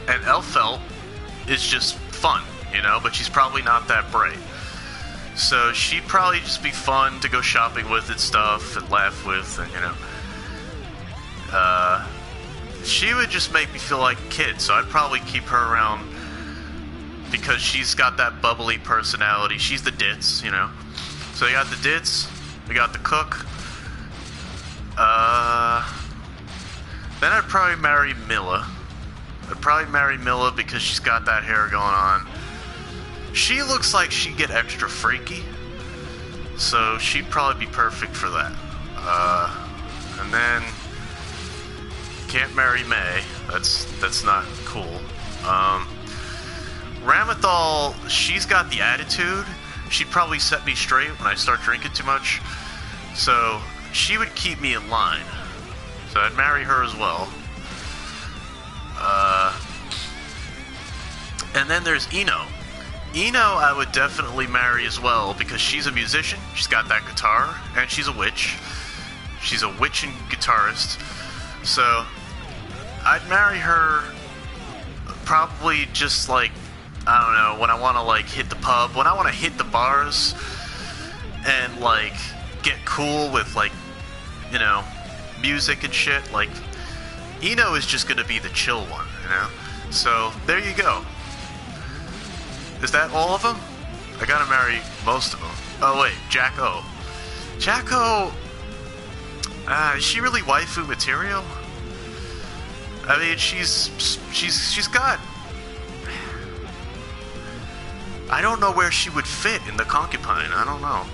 And Elfelt is just fun, you know, but she's probably not that bright. So she'd probably just be fun to go shopping with and stuff and laugh with, and you know. She would just make me feel like a kid, so I'd probably keep her around because she's got that bubbly personality. She's the ditz, you know. So we got the ditz, we got the cook. Then I'd probably marry Milla. I'd probably marry Milla because she's got that hair going on. She looks like she'd get extra freaky, so she'd probably be perfect for that. And then can't marry May. That's not cool. Ramathal, she's got the attitude. She'd probably set me straight when I start drinking too much, so she would keep me in line. So I'd marry her as well. And then there's Eno. Eno I would definitely marry as well because she's a musician, she's got that guitar, and she's a witch. She's a witch and guitarist. So I'd marry her probably just like, I don't know, when I want to like hit the pub, when I want to hit the bars and like get cool with like, you know, music and shit. Like Eno is just gonna be the chill one, you know? So there you go. Is that all of them? I gotta marry most of them. Oh wait, Jack O. Jack O. Is she really waifu material? I mean, she's got. I don't know where she would fit in the concubine. I don't know.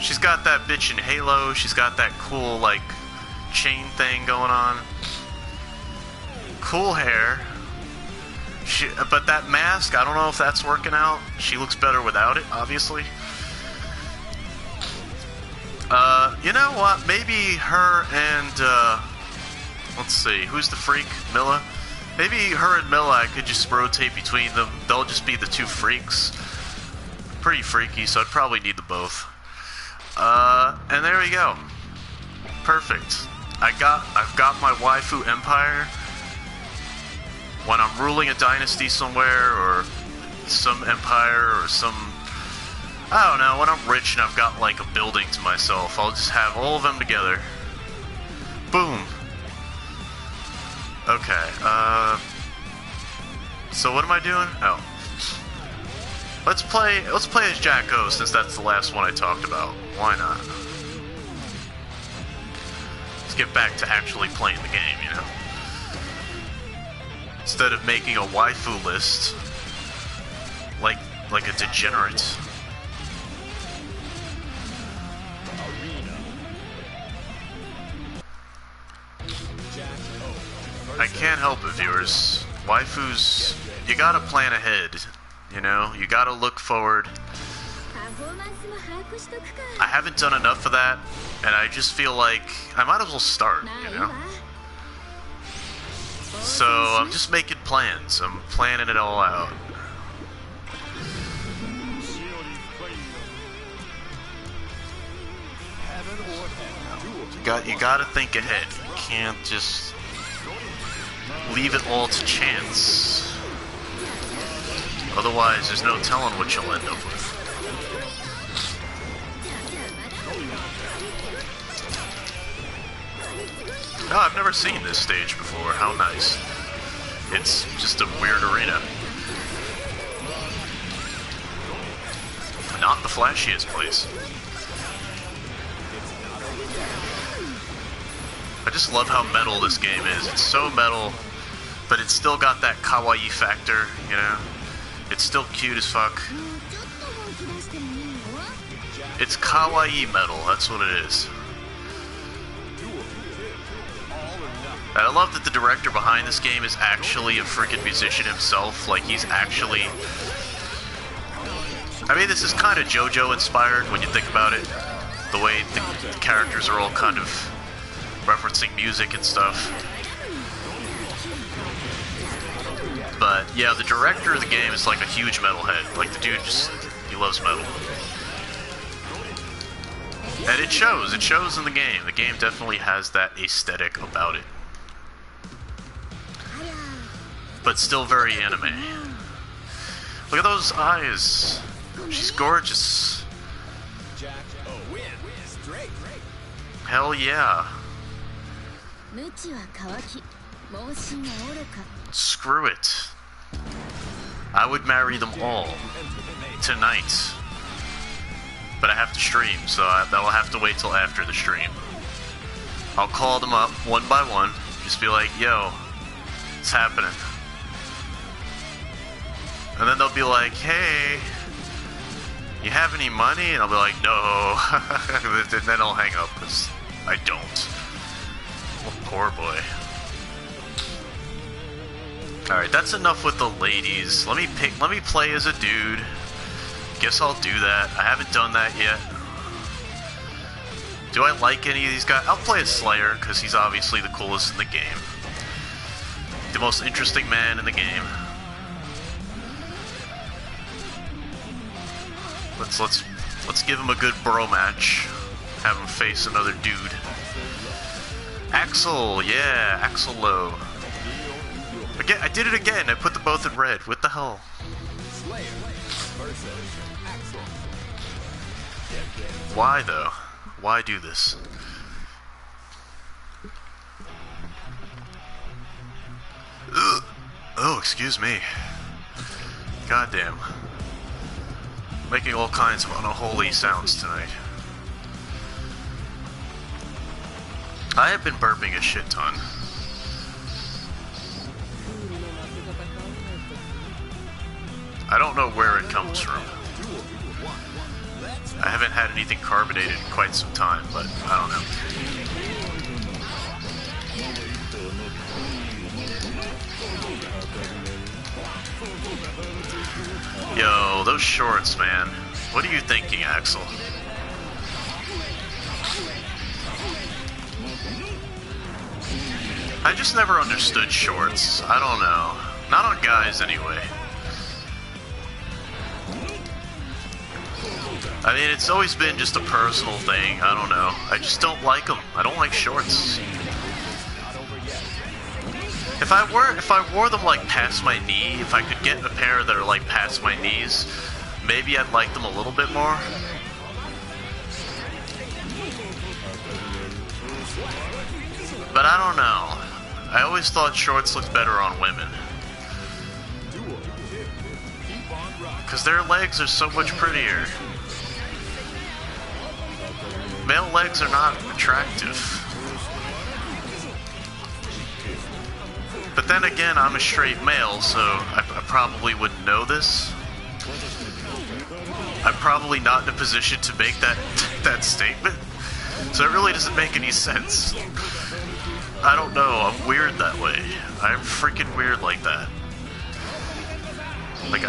She's got that bitch in Halo. She's got that cool, like, chain thing going on. Cool hair. But that mask, I don't know if that's working out. She looks better without it, obviously. You know what? Maybe her and, let's see, who's the freak? Milla? Maybe her and Milla, I could just rotate between them. They'll just be the two freaks. Pretty freaky, so I'd probably need them both. And there we go. Perfect. I've got my waifu empire. When I'm ruling a dynasty somewhere, or some empire, or some... I don't know, when I'm rich and I've got, like, a building to myself, I'll just have all of them together. Boom. Okay, so what am I doing? Oh. Let's play as Jack-O, since that's the last one I talked about. Why not? Let's get back to actually playing the game, you know? Instead of making a waifu list like a degenerate. I can't help it, viewers. Waifus, you gotta plan ahead, you know? You gotta look forward. I haven't done enough of that, and I just feel like I might as well start, you know? So, I'm just making plans. I'm planning it all out. You gotta think ahead. You can't just leave it all to chance. Otherwise, there's no telling what you'll end up with. Oh, I've never seen this stage before. How nice. It's just a weird arena. Not the flashiest place. I just love how metal this game is. It's so metal, but it's still got that kawaii factor, you know? It's still cute as fuck. It's kawaii metal, that's what it is. And I love that the director behind this game is actually a freaking musician himself. Like, he's actually... I mean, this is kind of JoJo inspired when you think about it. The way the characters are all kind of referencing music and stuff. But, yeah, the director of the game is like a huge metalhead. Like, the dude just... he loves metal. And it shows. It shows in the game. The game definitely has that aesthetic about it. But still very anime. Look at those eyes. She's gorgeous. Hell yeah. Screw it. I would marry them all. Tonight. But I have to stream, so that'll have to wait till after the stream. I'll call them up one by one. Just be like, yo, it's happening. And then they'll be like, hey, you have any money? And I'll be like, no. And then I'll hang up, because I don't. Oh, poor boy. Alright, that's enough with the ladies. Let me play as a dude. Guess I'll do that. I haven't done that yet. Do I like any of these guys? I'll play as Slayer, because he's obviously the coolest in the game. The most interesting man in the game. Let's give him a good bro match. Have him face another dude. Axel, yeah, Axel Low. Again, I did it again. I put them both in red. What the hell? Why though? Why do this? Ugh. Oh, excuse me. Goddamn. Making all kinds of unholy sounds tonight. I have been burping a shit ton. I don't know where it comes from. I haven't had anything carbonated in quite some time, but I don't know. Yo, those shorts, man. What are you thinking, Axel? I just never understood shorts. I don't know. Not on guys, anyway. I mean, it's always been just a personal thing. I don't know. I just don't like them. I don't like shorts. If I wore them like past my knee, if I could get a pair that are like past my knees, maybe I'd like them a little bit more. But I don't know. I always thought shorts looked better on women. Because their legs are so much prettier. Male legs are not attractive. But then again, I'm a straight male, so I probably wouldn't know this. I'm probably not in a position to make that statement. So it really doesn't make any sense. I don't know, I'm weird that way. I'm freaking weird like that. Like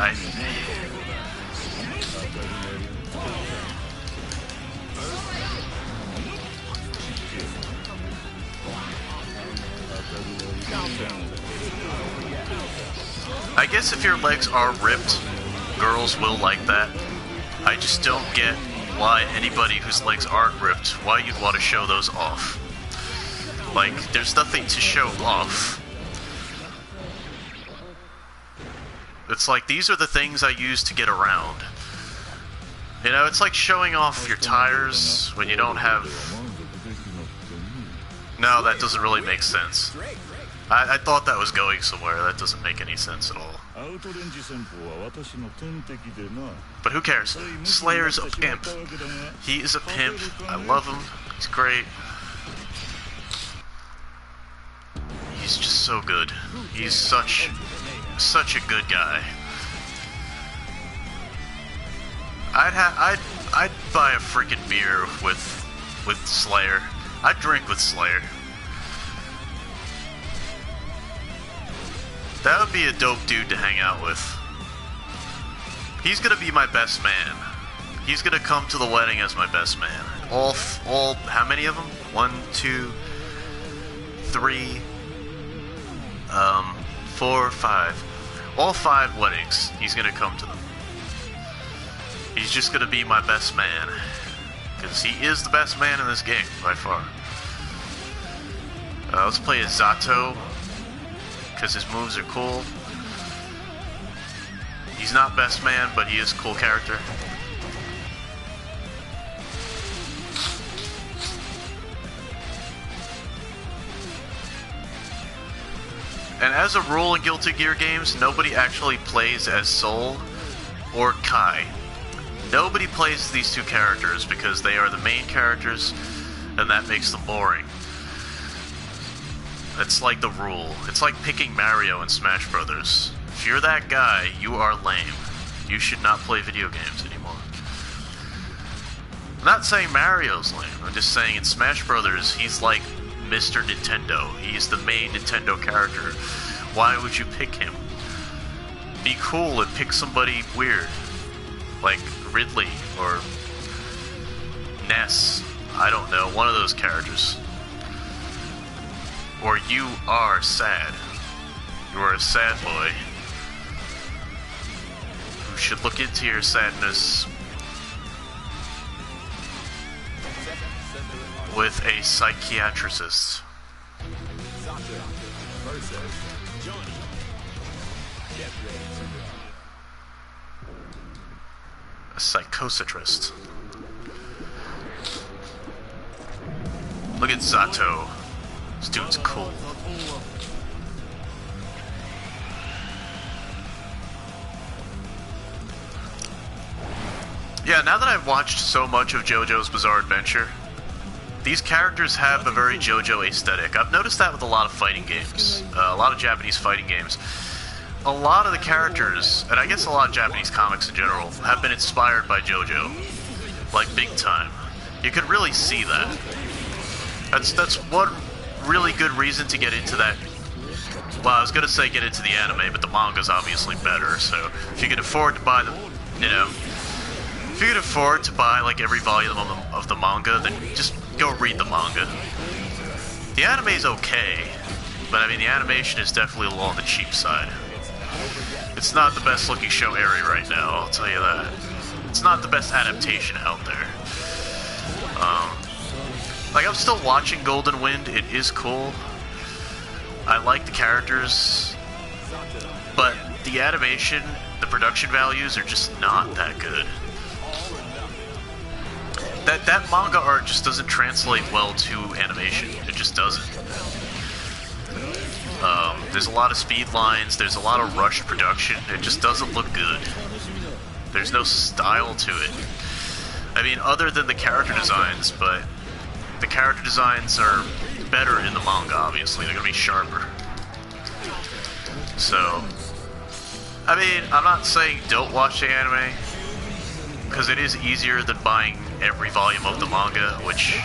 I guess if your legs are ripped, girls will like that. I just don't get why anybody whose legs aren't ripped, why you'd want to show those off. Like, there's nothing to show off. It's like, these are the things I use to get around. You know, it's like showing off your tires when you don't have... No, that doesn't really make sense. I thought that was going somewhere. That doesn't make any sense at all. But who cares? Slayer's a pimp. He is a pimp. I love him. He's great. He's just so good. He's such a good guy. I'd buy a freaking beer with Slayer. I'd drink with Slayer. That would be a dope dude to hang out with. He's gonna be my best man. He's gonna come to the wedding as my best man. All, how many of them? 1, 2, 3, 4, 5. All 5 weddings, he's gonna come to them. He's just gonna be my best man. Because he is the best man in this game, by far. Let's play as Zato. Because his moves are cool. He's not best man, but he is a cool character. And as a rule in Guilty Gear games, nobody actually plays as Soul or Kai. Nobody plays these two characters because they are the main characters, and that makes them boring. It's like the rule. It's like picking Mario in Smash Brothers. If you're that guy, you are lame. You should not play video games anymore. I'm not saying Mario's lame. I'm just saying in Smash Brothers, he's like Mr. Nintendo. He's the main Nintendo character. Why would you pick him? Be cool and pick somebody weird. Like Ridley or Ness. I don't know. One of those characters. Or you are sad. You are a sad boy who should look into your sadness with a psychiatrist. A psychosatrist. Look at Zato. This dude's cool. Yeah, now that I've watched so much of JoJo's Bizarre Adventure, these characters have a very JoJo aesthetic. I've noticed that with a lot of fighting games, a lot of Japanese fighting games. A lot of the characters, and I guess a lot of Japanese comics in general, have been inspired by JoJo. like big time. You could really see that. That's one really good reason to get into that. Well, I was gonna say get into the anime, but the manga's obviously better. So if you can afford to buy the, you know, if you can afford to buy like every volume of the manga, then just go read the manga. The anime's okay, but I mean the animation is definitely a little on the cheap side. It's not the best looking show Eri right now, I'll tell you that. It's not the best adaptation out there. Like, I'm still watching Golden Wind, it is cool. I like the characters, but the animation, the production values are just not that good. That manga art just doesn't translate well to animation. It just doesn't. There's a lot of speed lines, there's a lot of rushed production, it just doesn't look good. There's no style to it. I mean, other than the character designs, but the character designs are better in the manga, obviously. They're gonna be sharper. So, I mean, I'm not saying don't watch the anime, because it is easier than buying every volume of the manga, which,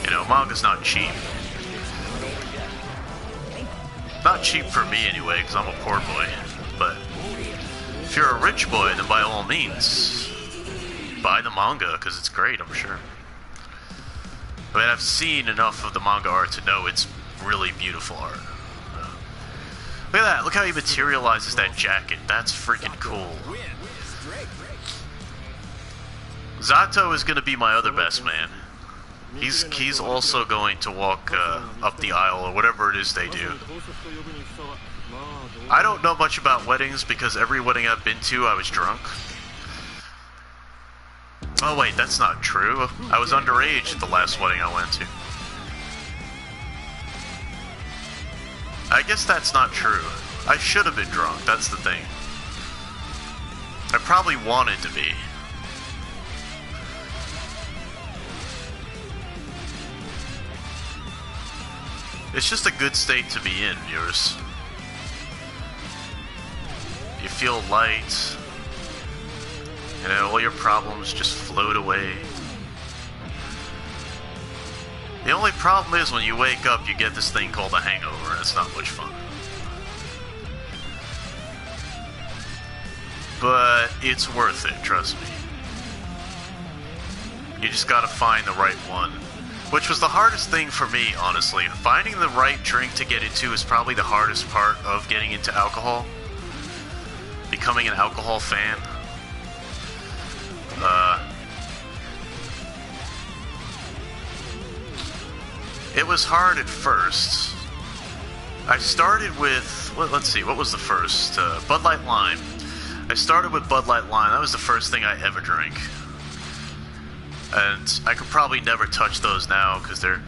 you know, manga's not cheap. Not cheap for me anyway, because I'm a poor boy, but if you're a rich boy, then by all means, buy the manga, because it's great, I'm sure. I mean, I've seen enough of the manga art to know it's really beautiful art. Look at that, look how he materializes that jacket, that's freaking cool. Zato is going to be my other best man. He's also going to walk up the aisle, or whatever it is they do. I don't know much about weddings, because every wedding I've been to, I was drunk. Oh wait, that's not true. I was underage at the last wedding I went to. I guess that's not true. I should have been drunk, that's the thing. I probably wanted to be. It's just a good state to be in, viewers. You feel light. You know, all your problems just float away. The only problem is when you wake up, you get this thing called a hangover, and it's not much fun. But it's worth it, trust me. You just gotta find the right one. Which was the hardest thing for me, honestly. Finding the right drink to get into is probably the hardest part of getting into alcohol. Becoming an alcohol fan. It was hard at first. I started with, well, let's see, what was the first? Bud Light Lime. I started with Bud Light Lime. That was the first thing I ever drank. And I could probably never touch those now, because they're...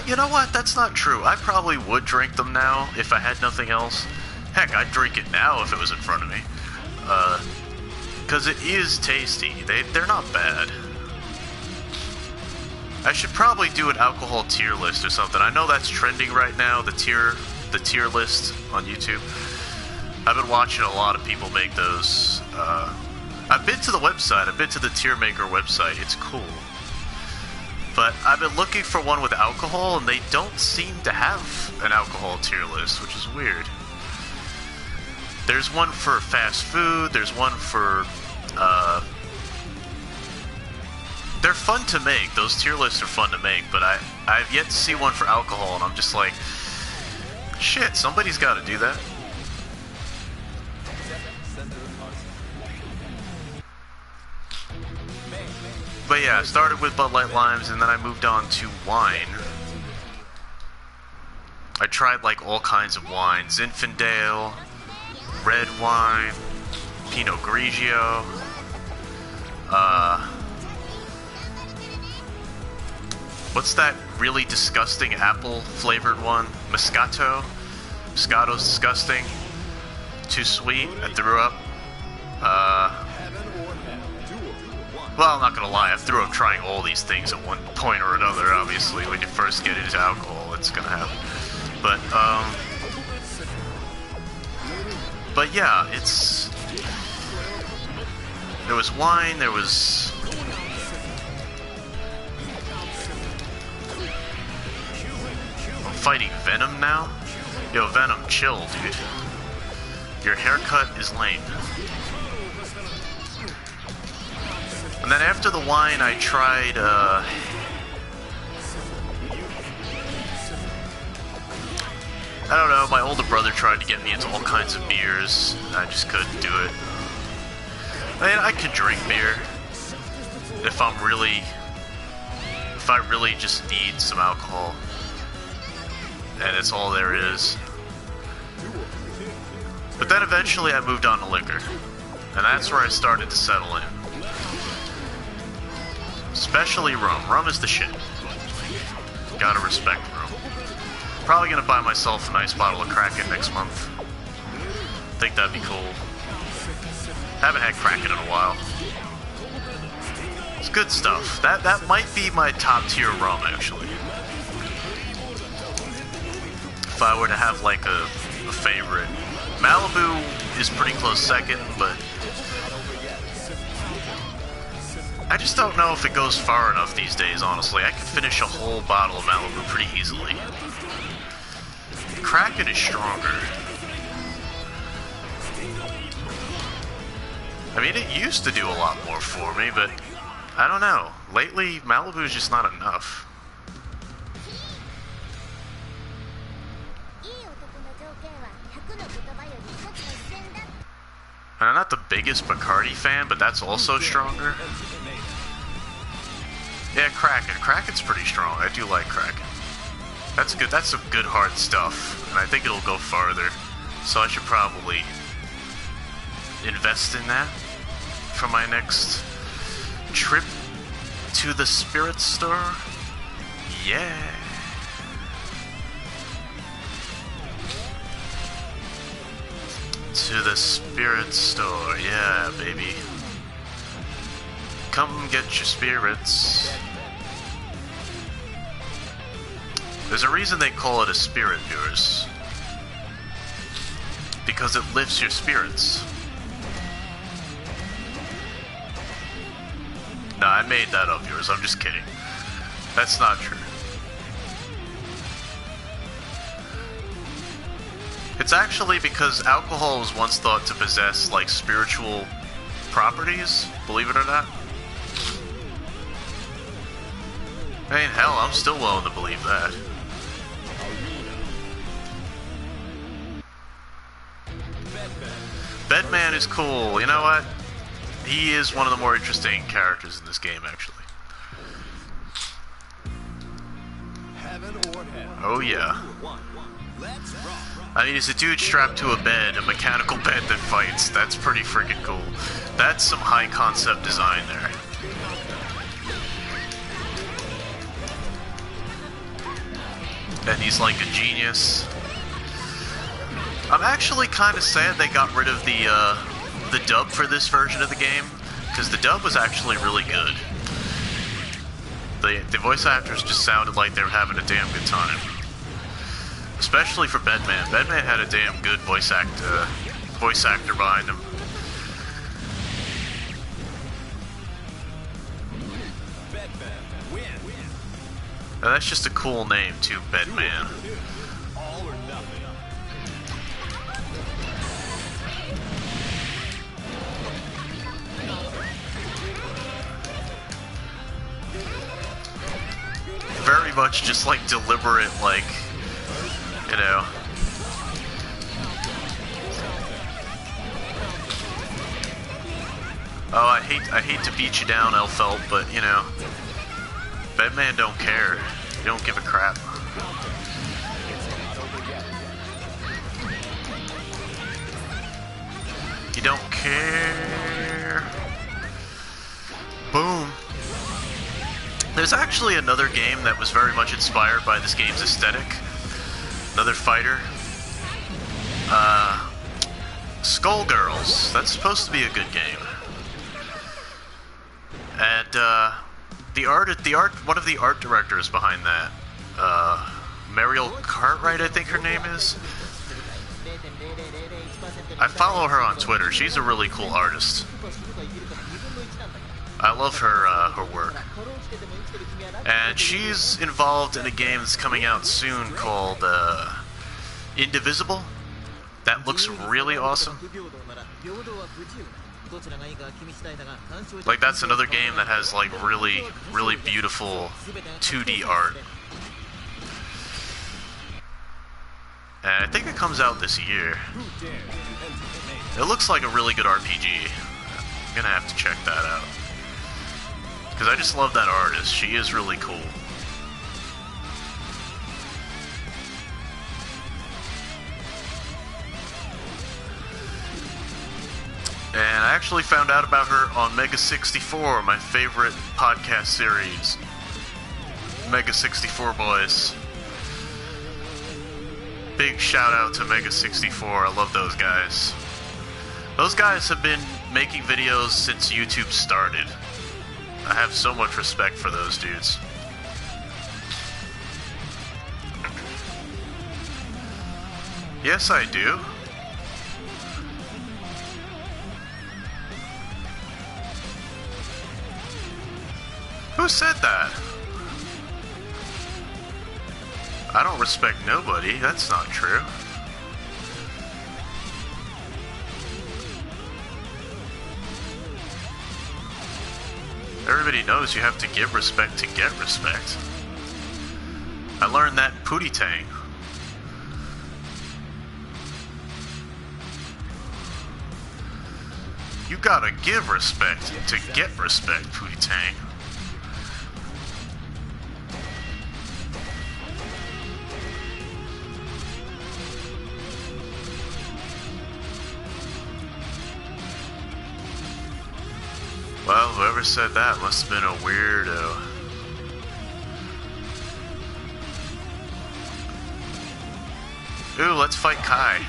you know what? That's not true. I probably would drink them now if I had nothing else. Heck, I'd drink it now if it was in front of me. Because it is tasty. They're not bad. I should probably do an alcohol tier list or something. I know that's trending right now, the tier list on YouTube. I've been watching a lot of people make those. I've been to the website. I've been to the tier maker website. It's cool. But I've been looking for one with alcohol, and they don't seem to have an alcohol tier list, which is weird. There's one for fast food. There's one for... they're fun to make. Those tier lists are fun to make, but I've yet to see one for alcohol, and I'm just like, shit, somebody's got to do that. But yeah, I started with Bud Light Limes, and then I moved on to wine. I tried like all kinds of wines. Zinfandel, red wine, Pinot Grigio, what's that really disgusting apple-flavored one? Moscato? Moscato's disgusting. Too sweet. I threw up. Well, I'm not gonna lie, I threw up trying all these things at one point or another, obviously. When you first get into alcohol, it's gonna happen. But yeah, it's... There was wine, there was fighting Venom now? Yo, Venom, chill, dude. Your haircut is lame. And then after the wine, I tried, I don't know, my older brother tried to get me into all kinds of beers. I just couldn't do it. I mean, I could drink beer if I really just need some alcohol. And it's all there is. But then eventually I moved on to liquor. And that's where I started to settle in. Especially rum. Rum is the shit. Gotta respect rum. Probably gonna buy myself a nice bottle of Kraken next month. Think that'd be cool. Haven't had Kraken in a while. It's good stuff. That might be my top tier rum, actually. If I were to have like a favorite. Malibu is pretty close second, but I just don't know if it goes far enough these days, honestly. I could finish a whole bottle of Malibu pretty easily. Kraken is stronger. I mean, it used to do a lot more for me, but I don't know. Lately, Malibu is just not enough. And I'm not the biggest Bacardi fan, but that's also stronger. Yeah, Kraken. Kraken's pretty strong. I do like Kraken. That's good. That's some good hard stuff, and I think it'll go farther. So I should probably invest in that for my next trip to the spirit store. Yeah. To the spirit store. Yeah, baby. Come get your spirits. There's a reason they call it a spirit, viewers. Because it lifts your spirits. Nah, I made that up, viewers. I'm just kidding. That's not true. It's actually because alcohol was once thought to possess, like, spiritual properties, believe it or not. I mean, hell, I'm still willing to believe that. Bedman is cool. You know what? He is one of the more interesting characters in this game, actually. Oh, yeah. I mean, he's a dude strapped to a bed, a mechanical bed that fights. That's pretty freaking cool. That's some high concept design there. And he's like a genius. I'm actually kind of sad they got rid of the dub for this version of the game, because the dub was actually really good. The voice actors just sounded like they were having a damn good time. Especially for Bedman. Bedman had a damn good voice actor behind him. Now, that's just a cool name too, Bedman. Very much just like deliberate, like, you know. Oh, I hate to beat you down, Elfelt, but you know, Bedman don't care. He don't give a crap. You don't care. Boom. There's actually another game that was very much inspired by this game's aesthetic. Another fighter. Skullgirls. That's supposed to be a good game. And one of the art directors behind that, Mariel Cartwright, I think her name is. I follow her on Twitter. She's a really cool artist. I love her work. And she's involved in a game that's coming out soon called Indivisible. That looks really awesome. Like, that's another game that has like really, really beautiful 2D art. And I think it comes out this year. It looks like a really good RPG. I'm gonna have to check that out. Because I just love that artist. She is really cool. And I actually found out about her on Mega 64, my favorite podcast series. Mega 64 boys. Big shout out to Mega 64. I love those guys. Those guys have been making videos since YouTube started. I have so much respect for those dudes. Yes, I do. Who said that? I don't respect nobody. That's not true. Everybody knows you have to give respect to get respect. I learned that in Pootie Tang. You gotta give respect to get respect, Pootie Tang. Well, whoever said that must have been a weirdo. Ooh, let's fight Kai.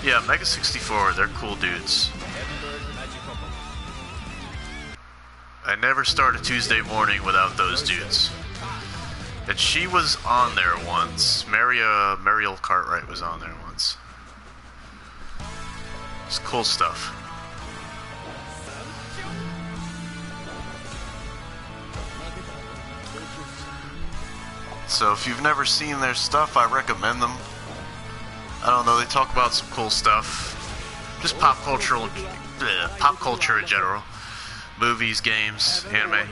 Yeah, Mega 64, they're cool dudes. I never start a Tuesday morning without those dudes. And she was on there once. Mariel Cartwright was on there once. It's cool stuff. So if you've never seen their stuff, I recommend them. I don't know, they talk about some cool stuff. Just pop culture in general. Movies, games, anime.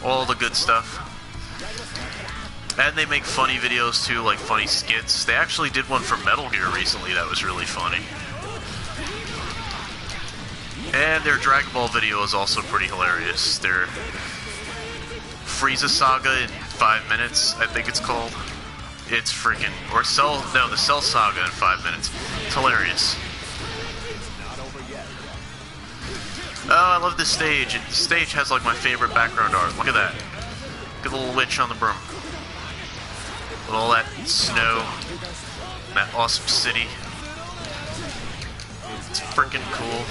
All the good stuff. And they make funny videos too, like funny skits. They actually did one for Metal Gear recently that was really funny. And their Dragon Ball video is also pretty hilarious. Their Frieza Saga in 5 minutes, I think it's called. It's freaking... the Cell Saga in 5 minutes. It's hilarious. Oh, I love this stage. The stage has like my favorite background art. Look at that. Look at the little witch on the broom. With all that snow. That awesome city. It's freaking cool.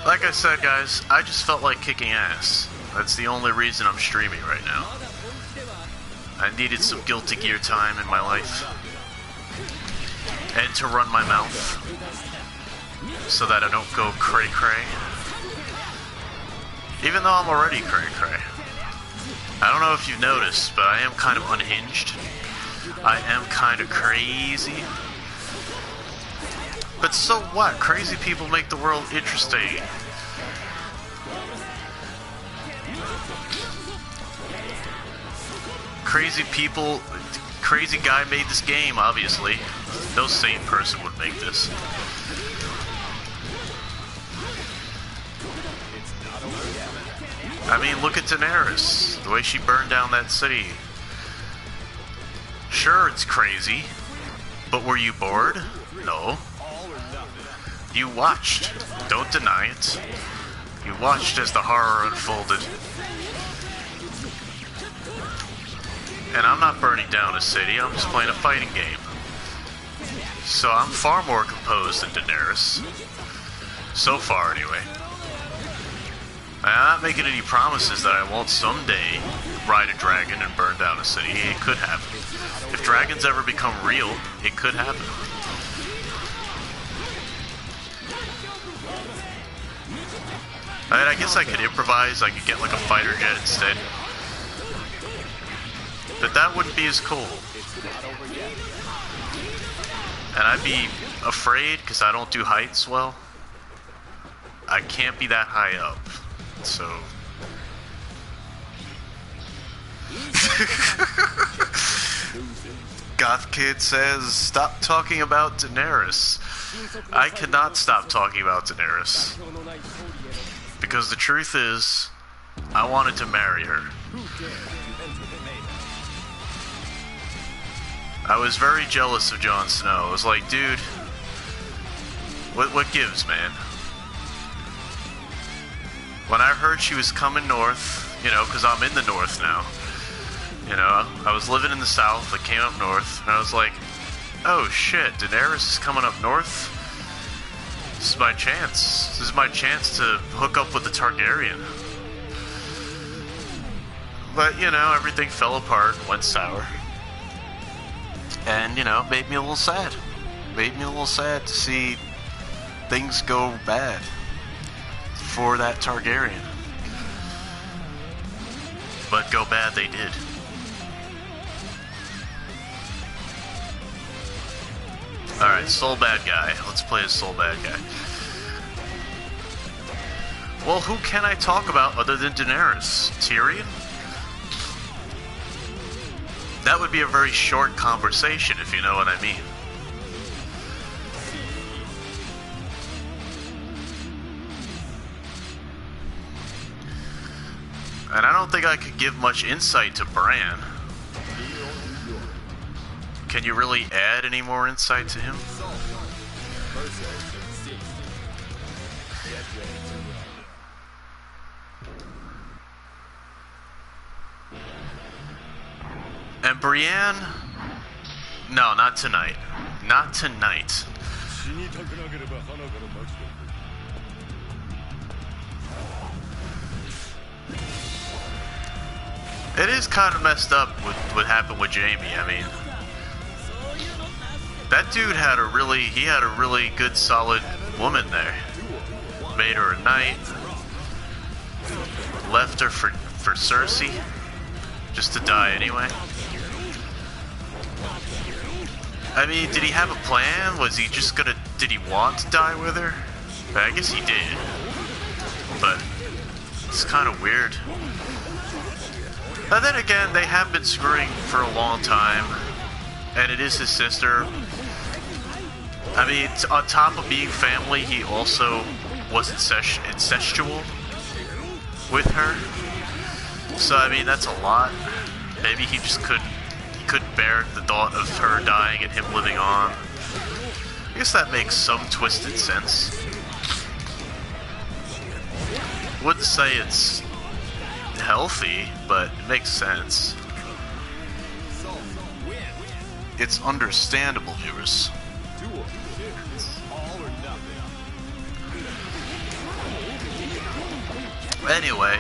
Like I said, guys, I just felt like kicking ass. That's the only reason I'm streaming right now. I needed some Guilty Gear time in my life. And to run my mouth. So that I don't go cray-cray. Even though I'm already cray-cray. I don't know if you've noticed, but I am kind of unhinged. I am kind of crazy. But so what? Crazy people make the world interesting. Crazy people... Crazy guy made this game, obviously. No sane person would make this. I mean, look at Daenerys. The way she burned down that city. Sure, it's crazy. But were you bored? No. You watched. Don't deny it. You watched as the horror unfolded. And I'm not burning down a city, I'm just playing a fighting game. So I'm far more composed than Daenerys. So far, anyway. I'm not making any promises that I won't someday ride a dragon and burn down a city. It could happen. If dragons ever become real, it could happen. I guess I could improvise. I could get like a fighter jet instead. But that wouldn't be as cool. And I'd be afraid because I don't do heights well. I can't be that high up. So... Goth Kid says, stop talking about Daenerys. I cannot stop talking about Daenerys. Because the truth is, I wanted to marry her. I was very jealous of Jon Snow. I was like, dude, what gives, man? When I heard she was coming north, you know, because I'm in the north now, you know, I was living in the south, I came up north, and I was like, oh shit, Daenerys is coming up north? This is my chance. This is my chance to hook up with the Targaryen. But, you know, everything fell apart and went sour. And, you know, made me a little sad. Made me a little sad to see things go bad for that Targaryen. But go bad they did. Alright, Soul Bad Guy. Let's play as Soul Bad Guy. Well, who can I talk about other than Daenerys? Tyrion? That would be a very short conversation, if you know what I mean. And I don't think I could give much insight to Bran. Can you really add any more insight to him? And Brienne? No, not tonight. Not tonight. It is kind of messed up with what happened with Jaime. I mean, that dude had a really good solid woman there. Made her a knight. Left her for Cersei. Just to die anyway. I mean, did he have a plan? Was he just gonna... Did he want to die with her? I guess he did. But it's kind of weird. And then again, they have been screwing for a long time. And it is his sister. I mean, on top of being family, he also was incestual with her. So, I mean, that's a lot. Maybe he just couldn't bear the thought of her dying and him living on. I guess that makes some twisted sense. Wouldn't say it's healthy, but it makes sense. It's understandable, viewers. Anyway,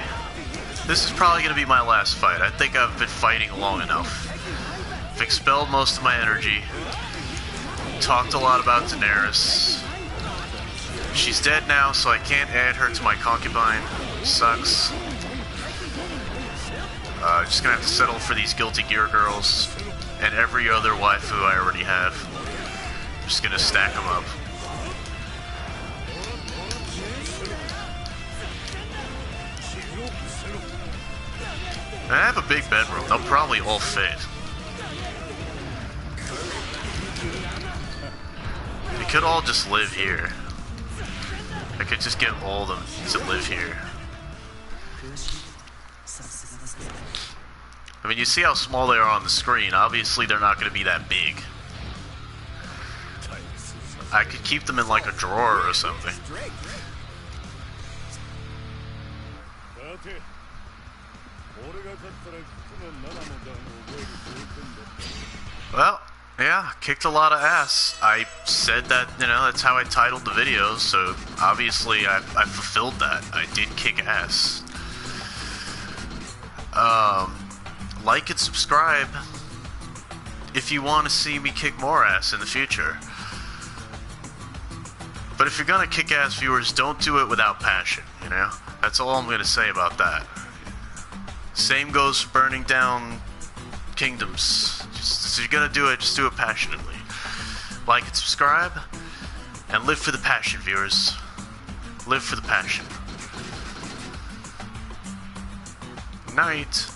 this is probably going to be my last fight. I think I've been fighting long enough. I've expelled most of my energy. Talked a lot about Daenerys. She's dead now, so I can't add her to my concubine. Sucks. Just gonna have to settle for these guilty gear girls and every other waifu I already have. Just gonna stack them up. I have a big bedroom. They'll probably all fit. We could all just live here. I could just get all of them to live here. I mean, you see how small they are on the screen. Obviously, they're not going to be that big. I could keep them in like a drawer or something. Well, Yeah, kicked a lot of ass. I said that, you know, that's how I titled the video, so obviously I fulfilled that. I did kick ass. Like and subscribe if you want to see me kick more ass in the future. But if you're gonna kick ass, viewers, don't do it without passion, you know? That's all I'm gonna say about that. Same goes for burning down kingdoms. Just, if you're gonna do it, just do it passionately. Like and subscribe, and live for the passion, viewers. Live for the passion. Night.